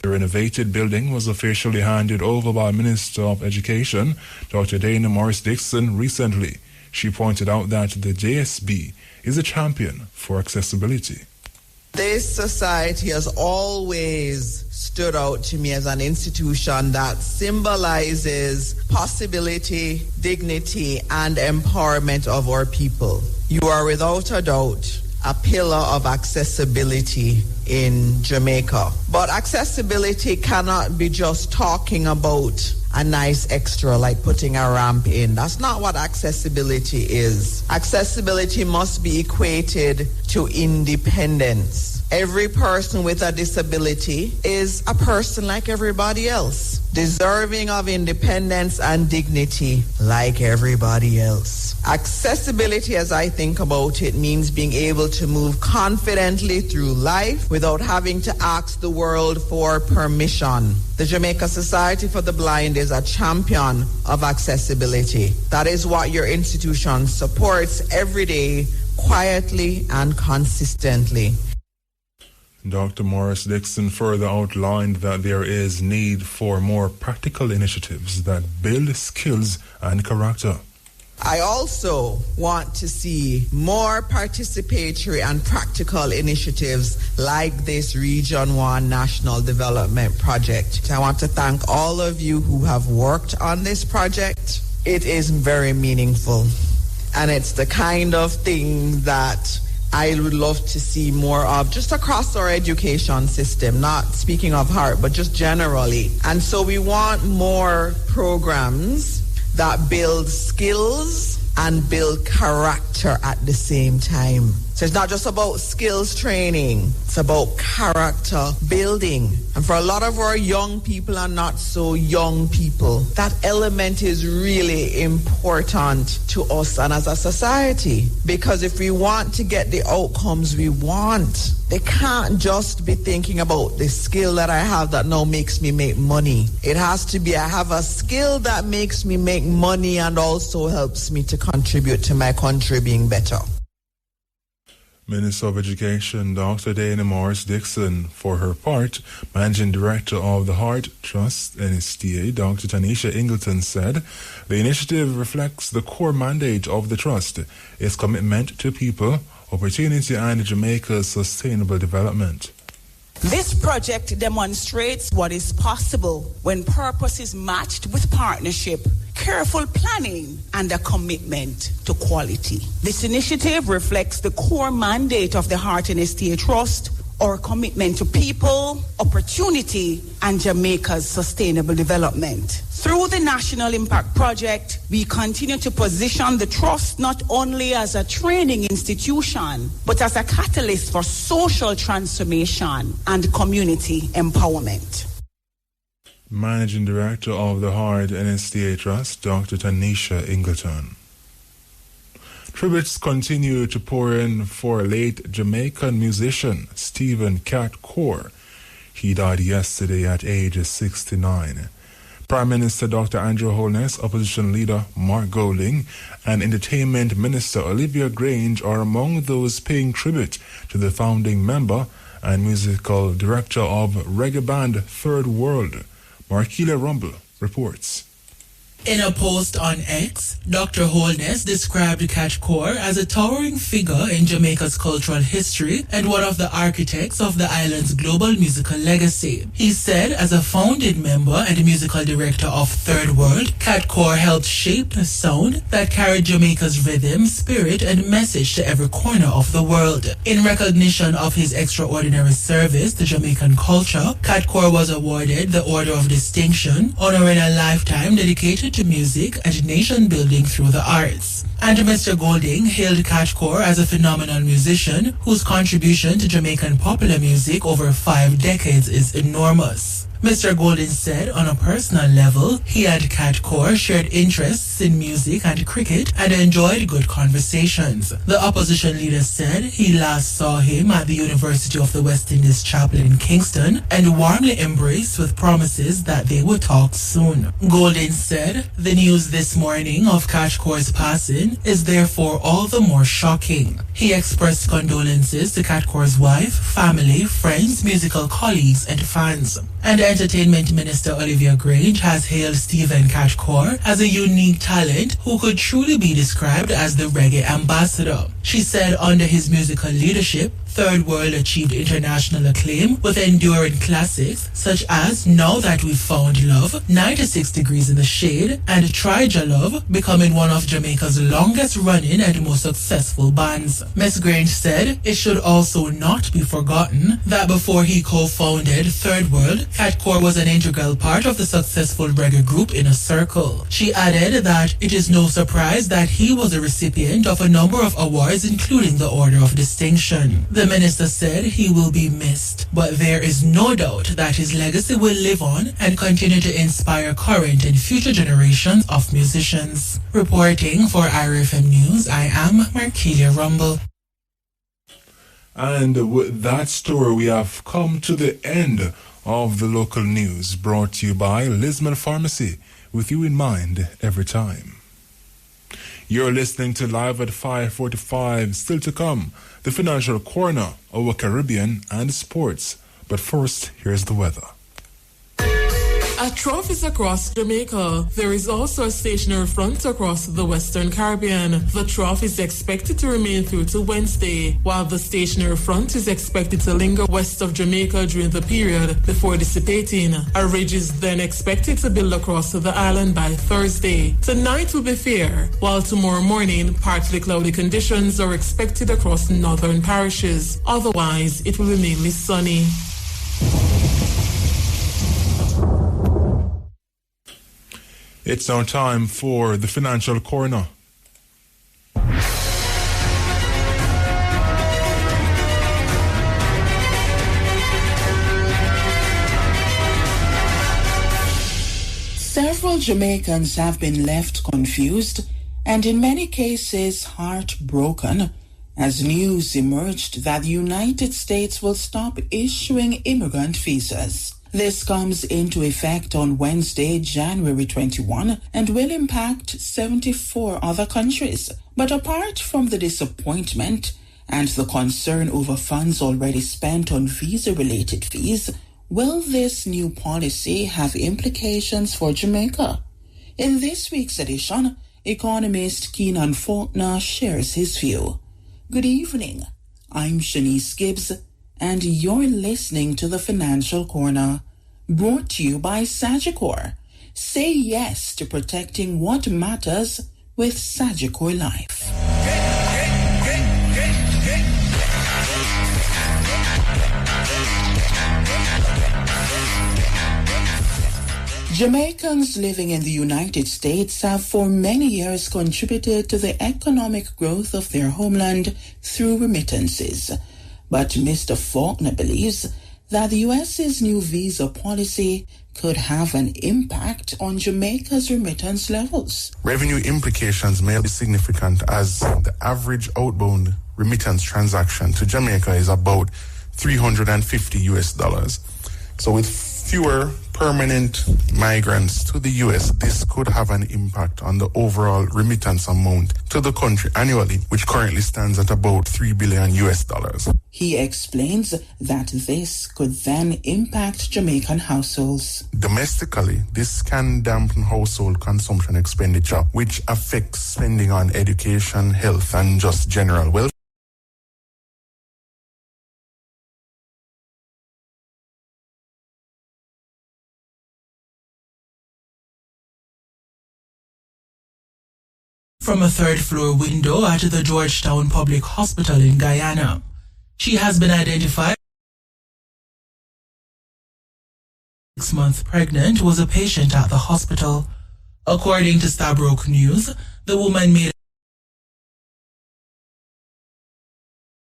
The renovated building was officially handed over by Minister of Education, Dr. Dana Morris-Dixon, recently. She pointed out that the JSB is a champion for accessibility. This society has always stood out to me as an institution that symbolizes possibility, dignity, and empowerment of our people. You are without a doubt a pillar of accessibility in Jamaica. But accessibility cannot be just talking about a nice extra like putting a ramp in. That's not what accessibility is. Accessibility must be equated to independence. Every person with a disability is a person like everybody else, deserving of independence and dignity like everybody else. Accessibility, as I think about it, means being able to move confidently through life without having to ask the world for permission. The Jamaica Society for the Blind is a champion of accessibility. That is what your institution supports every day, quietly and consistently. Dr. Morris Dixon further outlined that there is need for more practical initiatives that build skills and character. I also want to see more participatory and practical initiatives like this Region 1 National Development Project. I want to thank all of you who have worked on this project. It is very meaningful, and it's the kind of thing that I would love to see more of just across our education system, not speaking of heart, but just generally. And so we want more programs that build skills and build character at the same time. So it's not just about skills training, it's about character building. And for a lot of our young people and not so young people, that element is really important to us and as a society. Because if we want to get the outcomes we want, they can't just be thinking about the skill that I have that now makes me make money. It has to be, I have a skill that makes me make money and also helps me to contribute to my country being better. Minister of Education, Dr. Dana Morris Dixon. For her part, Managing Director of the Heart Trust, NSTA, Dr. Tanisha Ingleton, said the initiative reflects the core mandate of the trust, its commitment to people, opportunity, and Jamaica's sustainable development. This project demonstrates what is possible when purpose is matched with partnership, careful planning, and a commitment to quality. This initiative reflects the core mandate of the Heart and STA Trust, our commitment to people, opportunity, and Jamaica's sustainable development. Through the National Impact Project, we continue to position the Trust not only as a training institution, but as a catalyst for social transformation and community empowerment. Managing Director of the Heart NSTA Trust, Dr. Tanisha Ingleton. Tributes continue to pour in for late Jamaican musician Stephen Cat Core. He died yesterday at age 69. Prime Minister Dr. Andrew Holness, Opposition Leader Mark Golding, and Entertainment Minister Olivia Grange are among those paying tribute to the founding member and musical director of reggae band Third World. Marquila Rumble reports. In a post on X, Dr. Holness described Cat Core as a towering figure in Jamaica's cultural history and one of the architects of the island's global musical legacy. He said, as a founding member and musical director of Third World, Cat Core helped shape a sound that carried Jamaica's rhythm, spirit, and message to every corner of the world. In recognition of his extraordinary service to Jamaican culture, Cat Core was awarded the Order of Distinction, honoring a lifetime dedicated to music and nation building through the arts. And Mr. Golding hailed Cat Core as a phenomenal musician whose contribution to Jamaican popular music over 5 decades is enormous. Mr. Golding said on a personal level, he and Cat Core shared interests in music and cricket and enjoyed good conversations. The opposition leader said he last saw him at the University of the West Indies Chapel in Kingston and warmly embraced with promises that they would talk soon. Golding said the news this morning of Cat Core's passing is therefore all the more shocking. He expressed condolences to Cat Core's wife, family, friends, musical colleagues, and fans. And Entertainment Minister Olivia Grange has hailed Stephen Cat Core as a unique talent who could truly be described as the reggae ambassador. She said under his musical leadership, Third World achieved international acclaim with enduring classics such as Now That We've Found Love, 96 Degrees in the Shade, and Try Ja Love, becoming one of Jamaica's longest running and most successful bands. Ms. Grange said it should also not be forgotten that before he co-founded Third World, Cat Core was an integral part of the successful reggae group Inner Circle. She added that it is no surprise that he was a recipient of a number of awards, including the Order of Distinction. The minister said he will be missed, but there is no doubt that his legacy will live on and continue to inspire current and future generations of musicians. Reporting for IRFM News, I am Markelia Rumble. And with that story, we have come to the end of the local news, brought to you by Lisman Pharmacy, with you in mind every time. You're listening to Live at 5:45. Still to come, the Financial Corner, our Caribbean and sports. But first, here's the weather. At trophies across Jamaica, there is also a stationary front across the Western Caribbean. The trough is expected to remain through to Wednesday, while the stationary front is expected to linger west of Jamaica during the period before dissipating. A ridge is then expected to build across the island by Thursday. Tonight will be fair, while tomorrow morning, partly cloudy conditions are expected across northern parishes. Otherwise, it will be mainly sunny. It's now time for the Financial Corner. Several Jamaicans have been left confused and in many cases heartbroken as news emerged that the United States will stop issuing immigrant visas. This comes into effect on Wednesday, January 21, and will impact 74 other countries. But apart from the disappointment and the concern over funds already spent on visa-related fees, will this new policy have implications for Jamaica? In this week's edition, economist Keenan Faulkner shares his view. Good evening. I'm Shanice Gibbs, and you're listening to the Financial Corner, brought to you by Sagicor. Say yes to protecting what matters with Sagicor Life. Jamaicans living in the United States have for many years contributed to the economic growth of their homeland through remittances. But Mr. Faulkner believes that the U.S.'s new visa policy could have an impact on Jamaica's remittance levels. Revenue implications may be significant as the average outbound remittance transaction to Jamaica is about $350. So with fewer permanent migrants to the U.S., this could have an impact on the overall remittance amount to the country annually, which currently stands at about $3 billion. He explains that this could then impact Jamaican households. Domestically, this can dampen household consumption expenditure, which affects spending on education, health, and just general welfare. From a third-floor window at the Georgetown Public Hospital in Guyana. She has been identified 6 months pregnant, was a patient at the hospital. According to Stabroek News, the woman made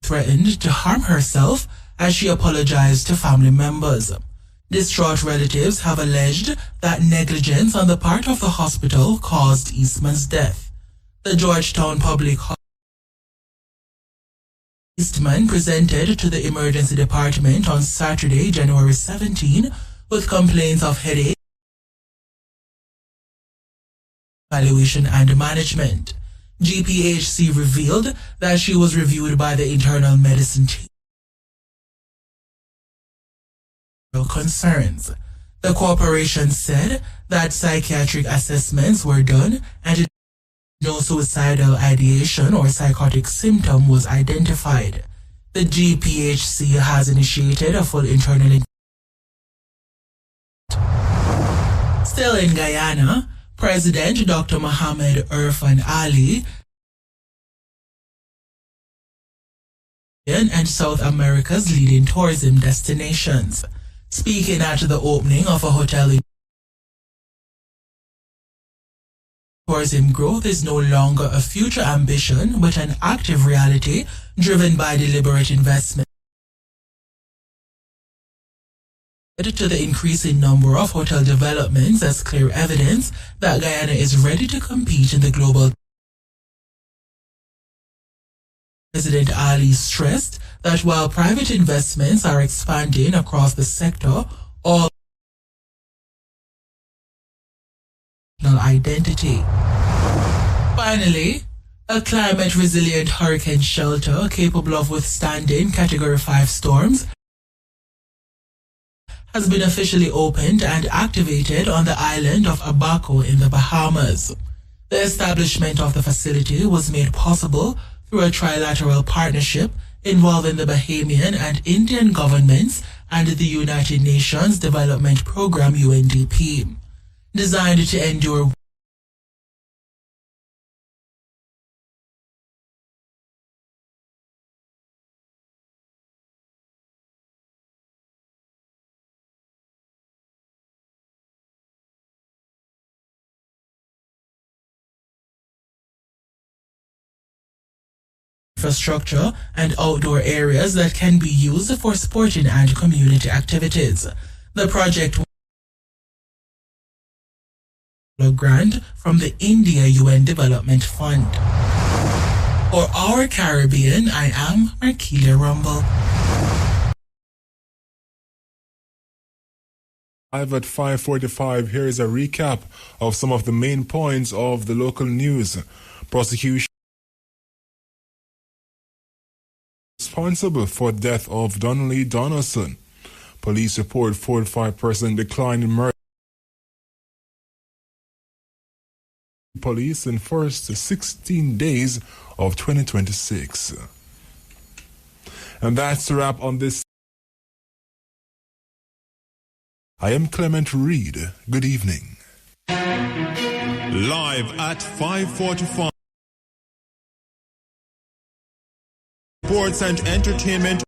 threatened to harm herself as she apologized to family members. Distraught relatives have alleged that negligence on the part of the hospital caused Eastman's death. The Georgetown Public Hospital Eastman presented to the emergency department on Saturday, January 17, with complaints of headache, evaluation, and management. GPHC revealed that she was reviewed by the internal medicine team. Concerns. The corporation said that psychiatric assessments were done and no suicidal ideation or psychotic symptom was identified. The The GPHC has initiated a full internal Still in Guyana, President Dr. Mohamed Irfan Ali and South America's leading tourism destinations. Speaking at the opening of a hotel in tourism growth is no longer a future ambition but an active reality driven by deliberate investment to the increasing number of hotel developments as clear evidence that Guyana is ready to compete in the global. President Ali stressed that while private investments are expanding across the sector, all identity. Finally, a climate-resilient hurricane shelter capable of withstanding Category 5 storms has been officially opened and activated on the island of Abaco in the Bahamas. The establishment of the facility was made possible through a trilateral partnership involving the Bahamian and Indian governments and the United Nations Development Programme UNDP. Designed to endure infrastructure and outdoor areas that can be used for sporting and community activities. The project a grant from the India UN Development Fund. For Our Caribbean, I am Markelia Rumble. Live at 5:45, here is a recap of some of the main points of the local news. Prosecution responsible for death of Donnelly Donaldson. Police report 45% decline in murder. Police in first 16 days of 2026. And that's a wrap on this. I am Clement Reed. Good evening. Live at 5:45. Sports and entertainment